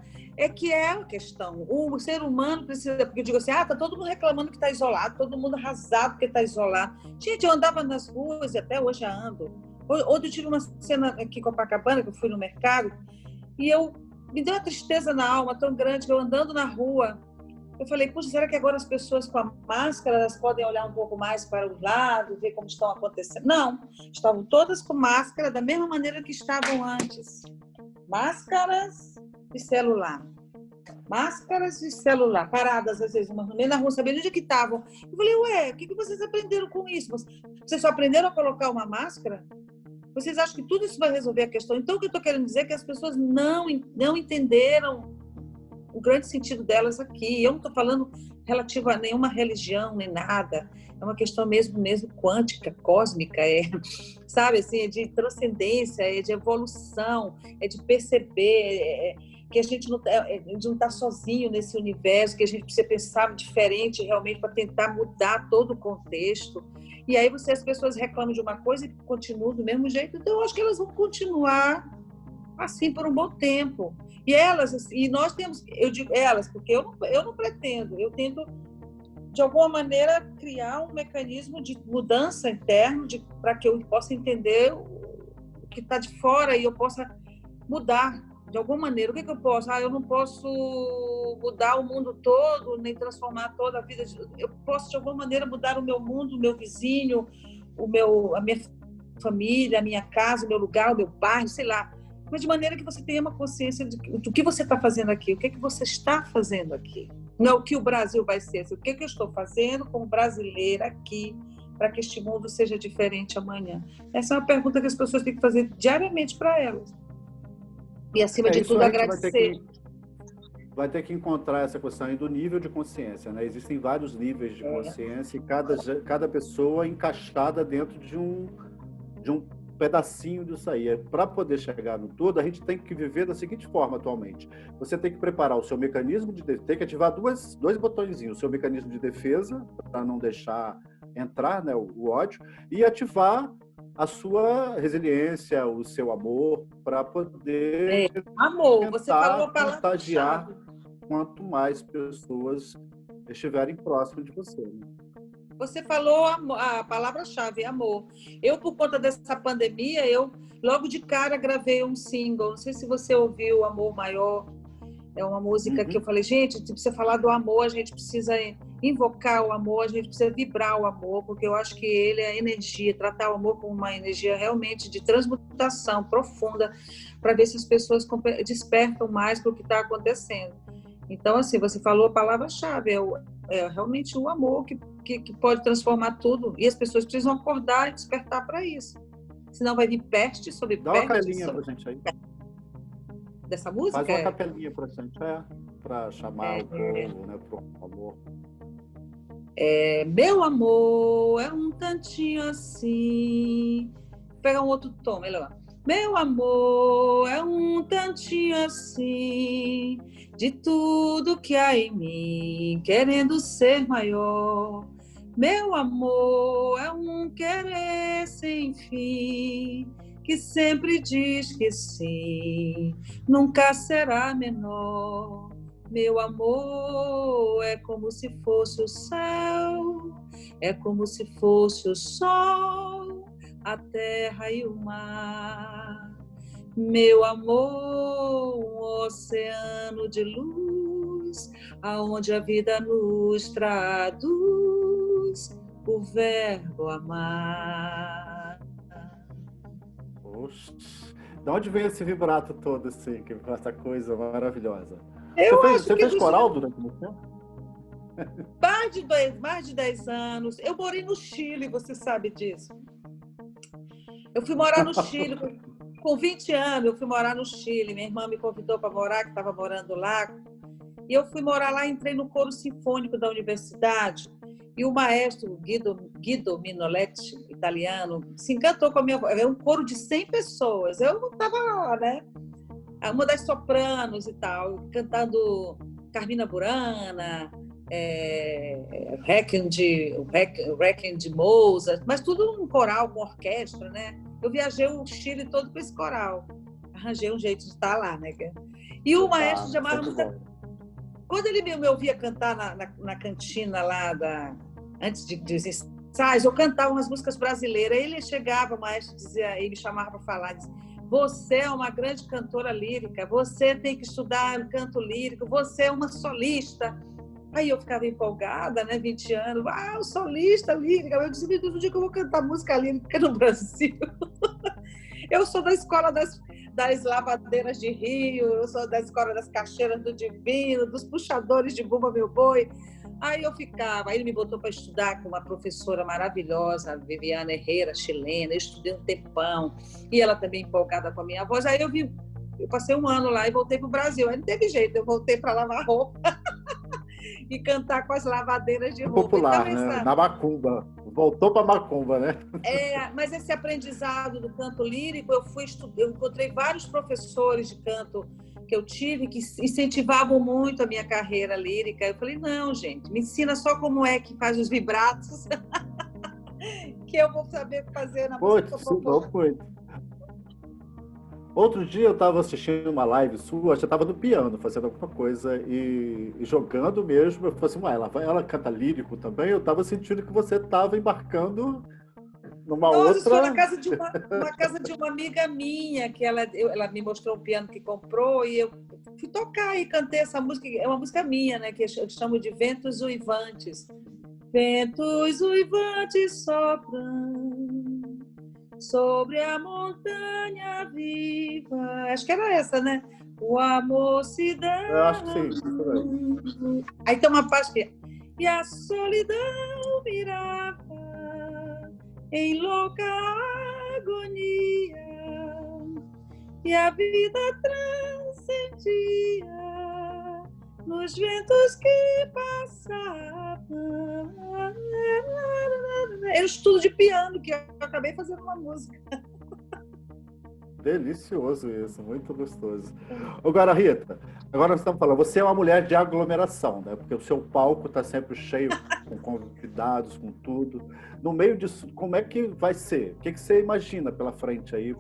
que é a questão. O ser humano precisa... Porque eu digo assim, está todo mundo reclamando que está isolado, todo mundo arrasado porque está isolado. Gente, eu andava nas ruas e até hoje ando. Ontem eu tive uma cena aqui em Copacabana, que eu fui no mercado, e me deu uma tristeza na alma tão grande, que eu andando na rua, eu falei, puxa, será que agora as pessoas com a máscara, elas podem olhar um pouco mais para os lados, ver como estão acontecendo? Não, estavam todas com máscara da mesma maneira que estavam antes. Máscaras de celular. Paradas às vezes, umas no meio da rua, sabendo onde que estavam. Eu falei, o que vocês aprenderam com isso? Vocês só aprenderam a colocar uma máscara? Vocês acham que tudo isso vai resolver a questão? Então, o que eu estou querendo dizer é que as pessoas não entenderam o grande sentido delas aqui. Eu não estou falando relativo a nenhuma religião, nem nada. É uma questão mesmo quântica, cósmica, sabe, assim, é de transcendência, é de evolução, é de perceber que a gente não está sozinho nesse universo, que a gente precisa pensar diferente realmente para tentar mudar todo o contexto. E aí as pessoas reclamam de uma coisa e continuam do mesmo jeito. Então, eu acho que elas vão continuar assim por um bom tempo. E nós temos, eu digo elas, porque eu não pretendo, eu tento, de alguma maneira, criar um mecanismo de mudança interno para que eu possa entender o que está de fora e eu possa mudar de alguma maneira. O que eu posso? Eu não posso mudar o mundo todo, nem transformar toda a vida. Eu posso, de alguma maneira, mudar o meu mundo, o meu vizinho, a minha família, a minha casa, o meu lugar, o meu bairro, sei lá. Mas de maneira que você tenha uma consciência do que você está fazendo aqui, o que é que você está fazendo aqui. Não o que o Brasil vai ser, o que é que eu estou fazendo como brasileira aqui para que este mundo seja diferente amanhã. Essa é uma pergunta que as pessoas têm que fazer diariamente para elas. E, acima de tudo, agradecer. Vai ter que encontrar essa questão aí do nível de consciência, né? Existem vários níveis de consciência e cada pessoa encaixada dentro de um pedacinho disso aí. Para poder chegar no todo, a gente tem que viver da seguinte forma atualmente. Você tem que preparar o seu mecanismo de defesa, tem que ativar dois botõezinhos, o seu mecanismo de defesa, para não deixar entrar, né, o ódio, e ativar a sua resiliência, o seu amor, para poder amor, você falou a palavra contagiar quanto mais pessoas estiverem próximas de você. Né? Você falou a palavra-chave, amor. Eu, por conta dessa pandemia, logo de cara gravei um single. Não sei se você ouviu Amor Maior. É uma música que eu falei, gente, a gente precisa falar do amor, a gente precisa invocar o amor, a gente precisa vibrar o amor, porque eu acho que ele é energia, tratar o amor como uma energia realmente de transmutação profunda, para ver se as pessoas despertam mais para o que está acontecendo. Então, assim, você falou a palavra-chave, é realmente o amor que pode transformar tudo, e as pessoas precisam acordar e despertar para isso. Senão vai vir peste sobre peste. Dá uma capelinha pra gente aí. Dessa música? Faz uma capelinha pra gente, para chamar o povo, né, pro amor. Meu amor é um tantinho assim. Vou pegar um outro tom, melhor. Meu amor é um tantinho assim, de tudo que há em mim, querendo ser maior. Meu amor é um querer sem fim, que sempre diz que sim, nunca será menor. Meu amor é como se fosse o céu, é como se fosse o sol, a terra e o mar. Meu amor, um oceano de luz, aonde a vida nos traduz o verbo amar. Poxa, de onde veio esse vibrato todo, assim, essa coisa maravilhosa? Você fez coral durante muito tempo? Mais de 10 anos. Eu morei no Chile, você sabe disso. Eu fui morar no Chile com 20 anos. Eu fui morar no Chile. Minha irmã me convidou para morar, que estava morando lá. E eu fui morar lá, entrei no coro sinfônico da universidade. E o maestro Guido Minoletti, italiano, se encantou com a minha voz. Era um coro de 100 pessoas. Eu não estava lá, né? Uma das sopranos e tal, cantando Carmina Burana, Requiem de Mozart, mas tudo num coral com orquestra, né? Eu viajei o Chile todo com esse coral. Arranjei um jeito de estar lá, né? E o maestro chamava muito... Quando ele me ouvia cantar na cantina lá, antes dos ensaios, eu cantava umas músicas brasileiras. Ele chegava, o maestro dizia, e me chamava para falar, dizia, você é uma grande cantora lírica, você tem que estudar canto lírico, você é uma solista. Aí eu ficava empolgada, né, 20 anos, solista lírica. Eu disse, meu Deus, um dia que eu vou cantar música lírica no Brasil. Eu sou da escola das lavadeiras de Rio, eu sou da escola das caixeiras do Divino, dos puxadores de bumba meu boi. Aí eu ficava, aí ele me botou para estudar com uma professora maravilhosa, Viviana Herrera, chilena. Eu estudei um tempão, e ela também empolgada com a minha voz. Aí eu passei um ano lá e voltei para o Brasil. Aí não teve jeito, eu voltei para lavar roupa e cantar com as lavadeiras de roupa. Popular, então, né? Na macumba. Voltou para macumba, né? Mas esse aprendizado do canto lírico, eu encontrei vários professores de canto que eu tive que incentivavam muito a minha carreira lírica. Eu falei, não, gente, me ensina só como é que faz os vibratos, que eu vou saber fazer na música popular. Outro dia eu estava assistindo uma live sua, você estava no piano, fazendo alguma coisa e jogando mesmo. Eu falei assim, ela canta lírico também? Eu estava sentindo que você estava embarcando numa outra... Isso foi na casa de uma amiga minha, que ela me mostrou um piano que comprou e eu fui tocar e cantei essa música, é uma música minha, né, que eu chamo de Ventos Uivantes. Ventos uivantes sopram sobre a montanha viva. Acho que era essa, né? O amor se dá. Eu acho que sim, isso aí. Aí tem uma parte que... E a solidão mirava em louca agonia, e a vida transcendia nos ventos que passavam. Eu estudo de piano, que eu acabei fazendo uma música. Delicioso isso, muito gostoso. Agora, Rita, agora nós estamos falando, você é uma mulher de aglomeração, né? Porque o seu palco está sempre cheio, com convidados, com tudo. No meio disso, como é que vai ser? O que você imagina pela frente aí?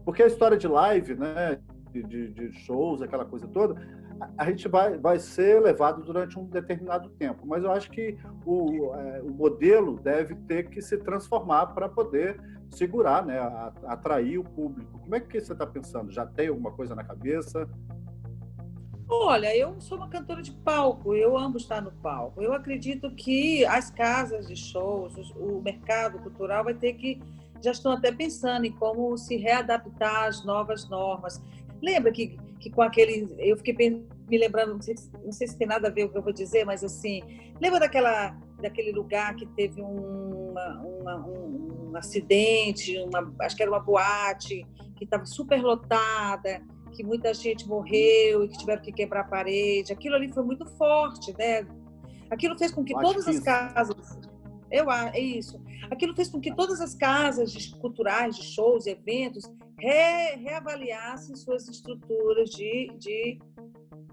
Porque a história de live, né? De shows, aquela coisa toda, a gente vai ser levado durante um determinado tempo. Mas eu acho que o modelo deve ter que se transformar para poder segurar, né, atrair o público. Como é que você está pensando? Já tem alguma coisa na cabeça? Olha, eu sou uma cantora de palco, eu amo estar no palco. Eu acredito que as casas de shows, o mercado cultural já estão até pensando em como se readaptar às novas normas. Lembra que com aquele... Eu fiquei me lembrando, não sei se tem nada a ver com o que eu vou dizer, mas assim, lembra daquele lugar que teve um acidente, acho que era uma boate, que estava super lotada, que muita gente morreu e que tiveram que quebrar a parede. Aquilo ali foi muito forte, né? Aquilo fez com que todas as casas... É isso. Aquilo fez com que todas as casas culturais, de shows, eventos, reavaliassem suas estruturas de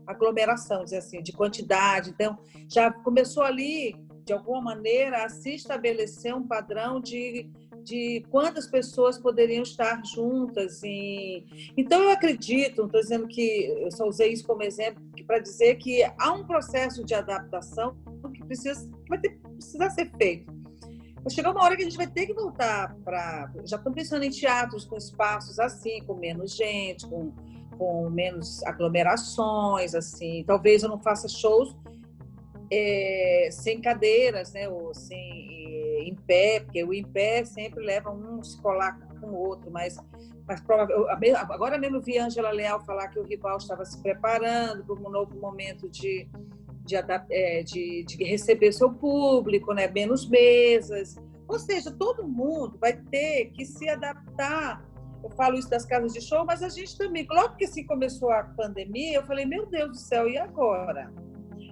aglomeração, dizer assim, de quantidade. Então, já começou ali, de alguma maneira, a se estabelecer um padrão de quantas pessoas poderiam estar juntas. Então, eu acredito, não estou dizendo que eu só usei isso como exemplo, para dizer que há um processo de adaptação que vai precisar ser feito. Vai chegar uma hora que a gente vai ter que voltar para... Já estão pensando em teatros com espaços assim, com menos gente, com menos aglomerações, assim. Talvez eu não faça shows sem cadeiras, né? Ou em pé, porque o em pé sempre leva um se colar com o outro, mas agora mesmo eu vi a Ângela Leal falar que o Rival estava se preparando para um novo momento de receber seu público, né? Menos mesas. Ou seja, todo mundo vai ter que se adaptar. Eu falo isso das casas de show, mas a gente também, logo que assim começou a pandemia, eu falei, meu Deus do céu, e agora?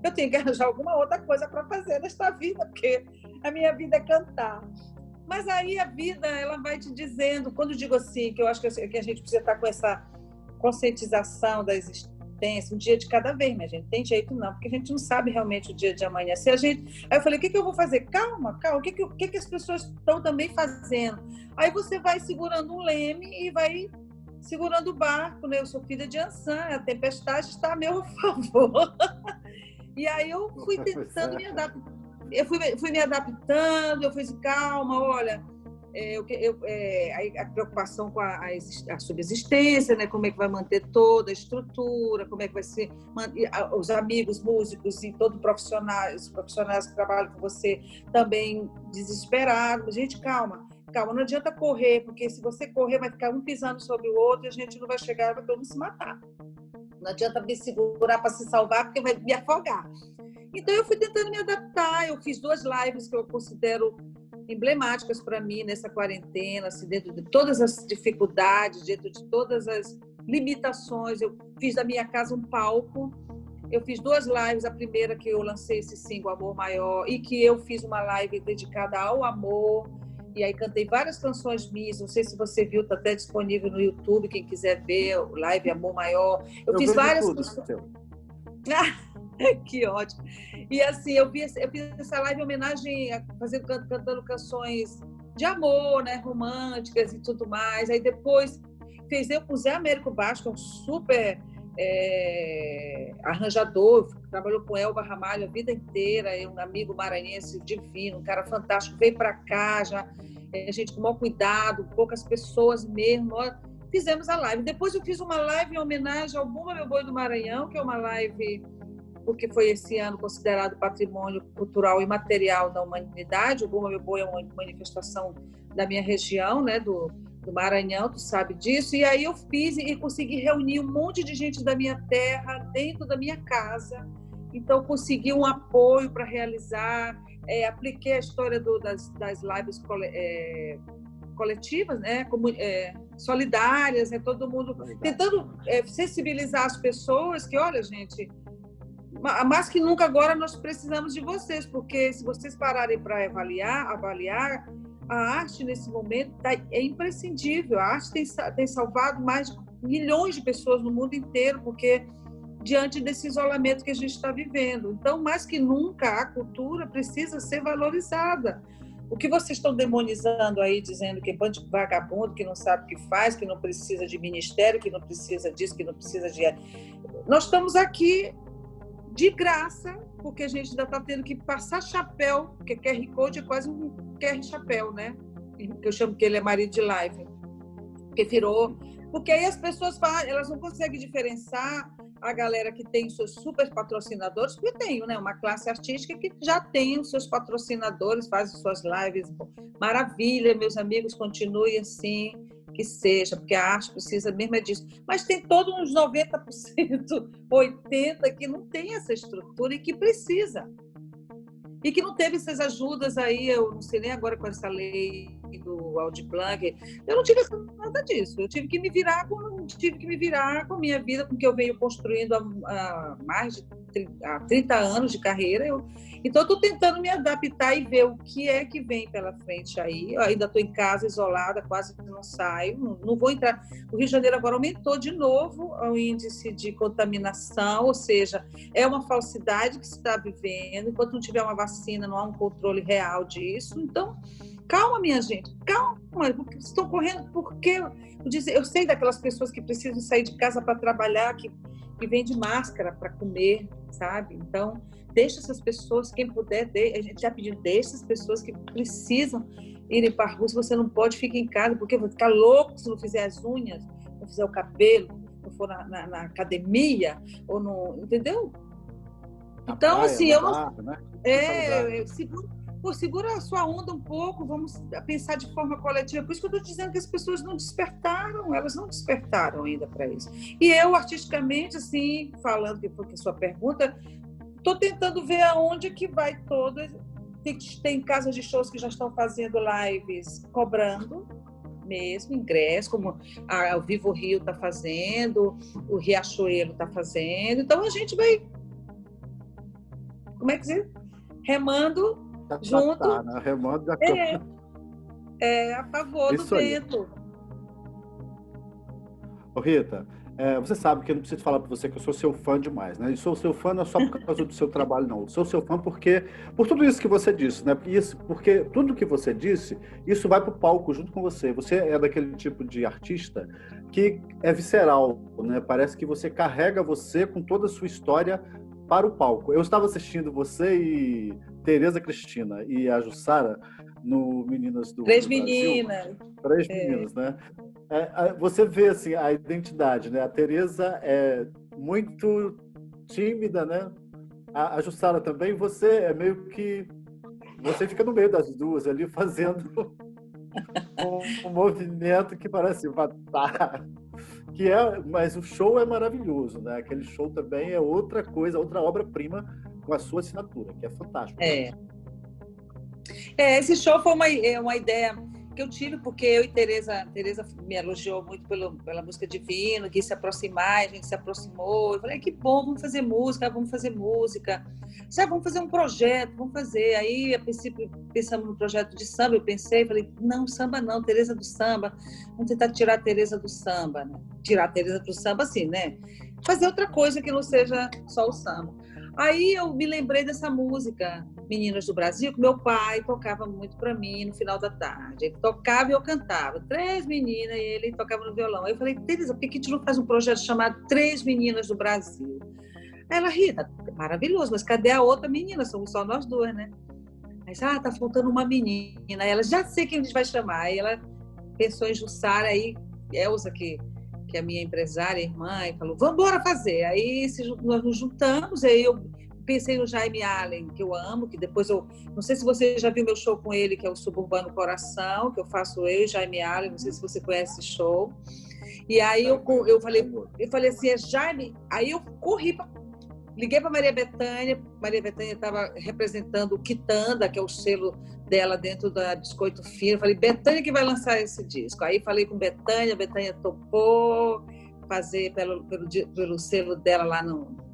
Eu tenho que arranjar alguma outra coisa para fazer nesta vida, porque a minha vida é cantar. Mas aí a vida, ela vai te dizendo, quando eu digo assim, que eu acho que a gente precisa estar com essa conscientização da existência, um dia de cada vez, mas a gente tem jeito não, porque a gente não sabe realmente o dia de amanhã. Aí eu falei, o que eu vou fazer? Calma, o que as pessoas estão também fazendo? Aí você vai segurando um leme e vai segurando o barco, né? Eu sou filha de Ançã, a tempestade está a meu favor. E aí eu fui tentando me adaptar. Eu fui me adaptando, eu fui assim, calma, olha... a preocupação com a subsistência, né? Como é que vai manter toda a estrutura, como é que vai ser os amigos músicos e todos os profissionais que trabalham com você também desesperados. Gente, calma, não adianta correr, porque se você correr vai ficar um pisando sobre o outro e a gente não vai chegar, vai todo mundo se matar. Não adianta me segurar para se salvar, porque vai me afogar. Então eu fui tentando me adaptar, eu fiz 2 lives que eu considero emblemáticas para mim nessa quarentena, assim, dentro de todas as dificuldades, dentro de todas as limitações. Eu fiz da minha casa um palco, eu fiz 2 lives, a primeira que eu lancei esse single Amor Maior, e que eu fiz uma live dedicada ao amor, e aí cantei várias canções minhas, não sei se você viu, está até disponível no YouTube, quem quiser ver, o live Amor Maior. Eu fiz várias canções. Que ótimo. E assim, eu fiz essa live em homenagem cantando canções de amor, né, românticas e tudo mais. Aí depois fiz eu com o Zé Américo Baixo, que é um super arranjador, trabalhou com Elba Ramalho a vida inteira, é um amigo maranhense divino, um cara fantástico, veio para cá já, a gente com o maior cuidado, poucas pessoas mesmo, fizemos a live. Depois eu fiz uma live em homenagem ao Bumba Meu Boi do Maranhão, que é uma live porque foi esse ano considerado patrimônio cultural e material da humanidade. O Bumba Meu Boi é uma manifestação da minha região, né, do Maranhão, tu sabe disso. E aí eu fiz e consegui reunir um monte de gente da minha terra dentro da minha casa. Então, consegui um apoio para realizar, apliquei a história das lives coletivas, né, solidárias, né, todo mundo tentando sensibilizar as pessoas que, olha, gente, mais que nunca agora nós precisamos de vocês, porque se vocês pararem para avaliar, a arte nesse momento é imprescindível. A arte tem salvado mais de milhões de pessoas no mundo inteiro, porque diante desse isolamento que a gente está vivendo. Então, mais que nunca, a cultura precisa ser valorizada. O que vocês estão demonizando aí, dizendo que é bando de vagabundo, que não sabe o que faz, que não precisa de ministério, que não precisa disso, que não precisa de... Nós estamos aqui de graça, porque a gente ainda está tendo que passar chapéu, porque QR Code é quase um QR chapéu, né? Que eu chamo que ele é marido de live. Porque virou... Porque aí as pessoas falam, elas não conseguem diferenciar a galera que tem seus super patrocinadores, porque tem, né, uma classe artística que já tem os seus patrocinadores, faz suas lives. Maravilha, meus amigos, continue assim, que seja, porque a arte precisa mesmo disso. Mas tem todos uns 90%, 80% que não tem essa estrutura e que precisa. E que não teve essas ajudas aí, eu não sei nem agora com essa lei do Aldir Blanc, eu não tive nada disso. Eu tive que me virar com a minha vida, com o que eu venho construindo há mais de 30 anos de carreira. Então, eu estou tentando me adaptar e ver o que é que vem pela frente aí. Eu ainda estou em casa, isolada, quase não saio, não vou entrar. O Rio de Janeiro agora aumentou de novo o índice de contaminação, ou seja, é uma falsidade que se está vivendo. Enquanto não tiver uma vacina, não há um controle real disso. Então, calma, minha gente, calma, porque estão correndo, porque eu sei daquelas pessoas que precisam sair de casa para trabalhar, que vende máscara para comer, sabe? Então, deixa essas pessoas, quem puder, a gente já pediu, deixa as pessoas que precisam irem para a rua. Se você não pode, fica em casa, porque vai ficar louco se não fizer as unhas, não fizer o cabelo, não for na academia, ou não, entendeu? Na então, praia, assim, eu não... barco, né? Segura a sua onda um pouco, vamos pensar de forma coletiva. Por isso que eu estou dizendo que as pessoas não despertaram, elas não despertaram ainda para isso. E eu, artisticamente, assim, falando que foi a sua pergunta, estou tentando ver aonde que vai todo. Tem casas de shows que já estão fazendo lives cobrando mesmo ingresso, como a Vivo Rio está fazendo, o Riachuelo está fazendo. Então, a gente vai, como é que diz? Remando junto, né? Remando de a favor do vento. Ô, Rita, você sabe que eu não preciso falar para você que eu sou seu fã demais, né? Eu sou seu fã não é só por causa do seu trabalho, não. Eu sou seu fã por tudo isso que você disse, né? Porque tudo que você disse, isso vai para o palco junto com você. Você é daquele tipo de artista que é visceral, né? Parece que você carrega você com toda a sua história para o palco. Eu estava assistindo você e Tereza Cristina e a Jussara no Meninas do Três Brasil. meninas. Três meninas, né? Você vê assim, a identidade, né? A Tereza é muito tímida, né? A Jussara também. Você é meio que... Você fica no meio das duas ali fazendo um movimento que parece matar. Mas o show é maravilhoso, né? Aquele show também é outra coisa, outra obra-prima com a sua assinatura, que é fantástico. Esse show foi uma ideia que eu tive, porque eu e Tereza me elogiou muito pela música Divino, quis se aproximar, a gente se aproximou. Eu falei, que bom, vamos fazer música. Já vamos fazer um projeto, vamos fazer. Aí, a princípio, pensamos no projeto de samba, eu falei, não, samba não, Tereza do samba, vamos tentar tirar a Tereza do samba, né? Tirar a Tereza do samba, assim, né? Fazer outra coisa que não seja só o samba. Aí eu me lembrei dessa música, Meninas do Brasil, que meu pai tocava muito para mim no final da tarde. Ele tocava e eu cantava. Três meninas, e ele tocava no violão. Aí eu falei, Tereza, por que a gente não faz um projeto chamado Três Meninas do Brasil? Aí ela, Rita, maravilhoso, mas cadê a outra menina? Somos só nós duas, né? Aí, tá faltando uma menina. Aí ela, já sei quem a gente vai chamar. Aí ela pensou em Jussara, aí Elza, que é a minha empresária, irmã, e falou, vamos embora fazer. Aí nós nos juntamos, aí eu pensei no Jaime Allen, que eu amo, que depois não sei se você já viu meu show com ele, que é o Suburbano Coração, que eu faço eu e Jaime Allen, não sei se você conhece esse show. E aí eu falei assim, Jaime, aí eu corri, liguei para Maria Bethânia estava representando o Quitanda, que é o selo dela dentro da Biscoito Fino, falei, Bethânia que vai lançar esse disco. Aí falei com Bethânia topou fazer pelo selo dela lá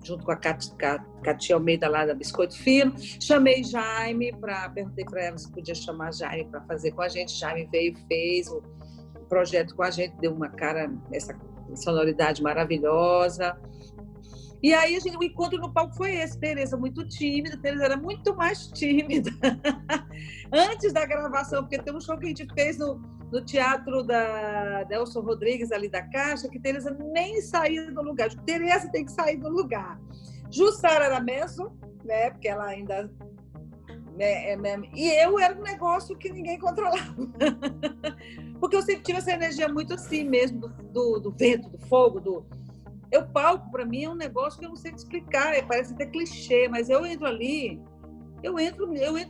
junto com a Katia Almeida lá da Biscoito Fino. Chamei Jaime, perguntei para ela se podia chamar Jaime para fazer com a gente. Jaime veio e fez o projeto com a gente, deu uma cara, essa sonoridade maravilhosa. E aí o encontro no palco foi esse. Tereza muito tímida, Tereza era muito mais tímida antes da gravação, porque tem um show que a gente fez no teatro da Nelson Rodrigues, ali da Caixa, que Tereza nem saía do lugar. Tereza tem que sair do lugar. Jussara era mesmo, né? Porque ela ainda... E eu era um negócio que ninguém controlava. Porque eu sempre tive essa energia muito assim mesmo, do vento, do fogo, O palco, para mim, é um negócio que eu não sei te explicar, parece até clichê, mas eu entro ali, eu entro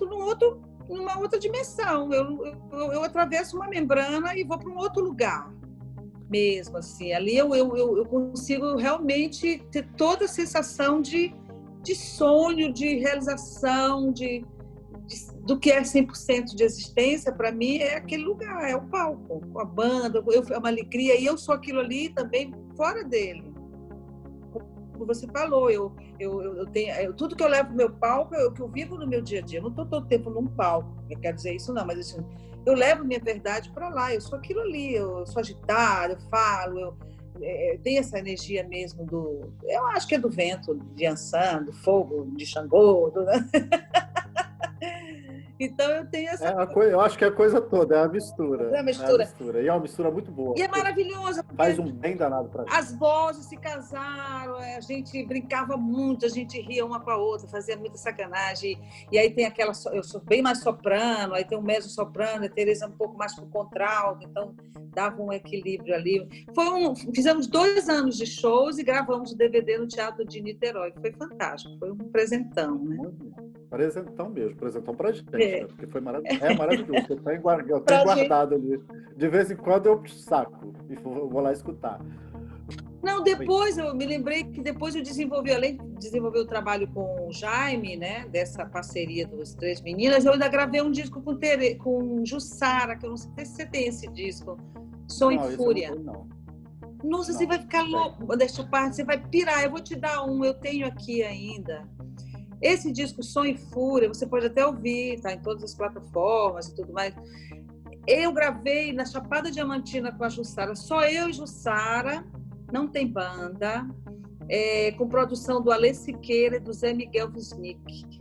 numa outra dimensão, eu atravesso uma membrana e vou para um outro lugar, mesmo assim. Ali eu consigo realmente ter toda a sensação de sonho, de realização, do que é 100% de existência. Para mim, é aquele lugar, é o palco, com a banda, é uma alegria, e eu sou aquilo ali também fora dele. Como você falou, eu tenho tudo que eu levo no meu palco é o que eu vivo no meu dia a dia. Eu não estou todo tempo num palco, não quero dizer isso não, mas assim, eu levo minha verdade para lá, eu sou aquilo ali, eu sou agitada, eu falo, eu tenho essa energia mesmo eu acho que é do vento, de Yansan, do fogo, de Xangô, Então eu tenho essa... eu acho que é a coisa toda, é a mistura. É a mistura. E é uma mistura muito boa. E é maravilhosa. Faz um bem danado para a gente. As vozes se casaram, a gente brincava muito, a gente ria uma com a outra, fazia muita sacanagem. E aí tem aquela... Eu sou bem mais soprano, aí tem um mezzo-soprano, a Tereza um pouco mais pro contralto, então dava um equilíbrio ali. Fizemos 2 anos de shows e gravamos o DVD no Teatro de Niterói. Foi fantástico, foi um presentão, né? Presentão mesmo, presentão pra gente, né? Porque foi maravilhoso. É maravilhoso. Eu tenho guardado ali. De vez em quando eu saco e vou lá escutar. Não, depois eu me lembrei que depois eu desenvolvi, além de desenvolver o trabalho com o Jaime, né, dessa parceria dos 3 meninas, eu ainda gravei um disco com Jussara, que eu não sei se você tem esse disco, Som e Fúria. Nossa, você vai ficar louco, deixa eu parte, você vai pirar, eu vou te dar eu tenho aqui ainda. Esse disco, Som e Fúria, você pode até ouvir, tá em todas as plataformas e tudo mais. Eu gravei na Chapada Diamantina com a Jussara, só eu e Jussara, não tem banda, com produção do Alê Siqueira e do Zé Miguel Wisnik.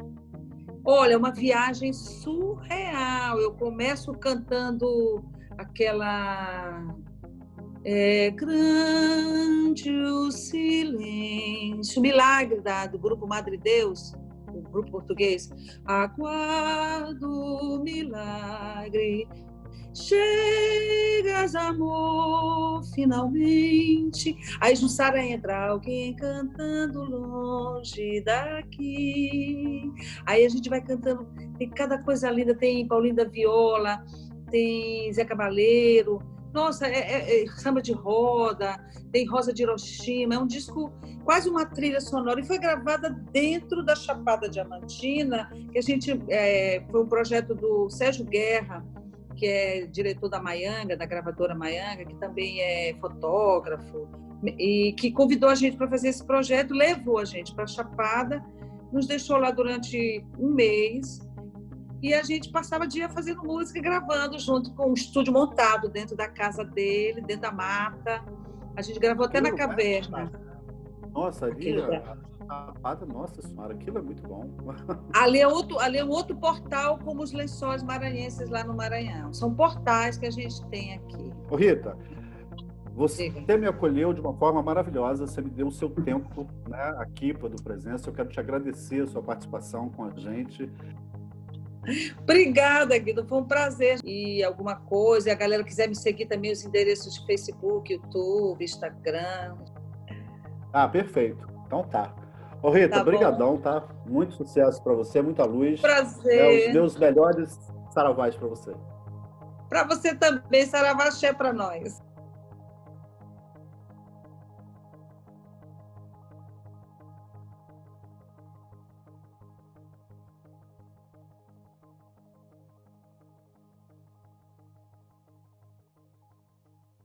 Olha, uma viagem surreal. Eu começo cantando aquela... grande o silêncio, Milagre do grupo Madre Deus, o grupo português. Aguardo o milagre, chegas, amor, finalmente. Aí Jussara entra, alguém cantando longe daqui. Aí a gente vai cantando, tem cada coisa linda, tem Paulinho da Viola, tem Zé Cabaleiro. Nossa, samba de roda, tem Rosa de Hiroshima, é um disco, quase uma trilha sonora, e foi gravada dentro da Chapada Diamantina, que a gente, foi um projeto do Sérgio Guerra, que é diretor da Maianga, da gravadora Maianga, que também é fotógrafo, e que convidou a gente para fazer esse projeto, levou a gente para a Chapada, nos deixou lá durante 1 mês, e a gente passava o dia fazendo música e gravando junto com um estúdio montado dentro da casa dele, dentro da mata. A gente gravou até na caverna. Nossa, ali a Chapada, nossa senhora, aquilo é muito bom. Ali é outro portal, como os Lençóis Maranhenses lá no Maranhão. São portais que a gente tem aqui. Ô Rita, você me acolheu de uma forma maravilhosa, você me deu o seu tempo, né, aqui para do Presença. Eu quero te agradecer a sua participação com a gente. Obrigada, Guido, foi um prazer. E alguma coisa, e a galera quiser me seguir também, os endereços de Facebook, YouTube, Instagram. Ah, perfeito. Então tá. Ô, Rita, Tá bom? brigadão, tá? Muito sucesso para você, muita luz. Né? Os Prazer. meus melhores saravás para você. Para você também, Saravachê para nós.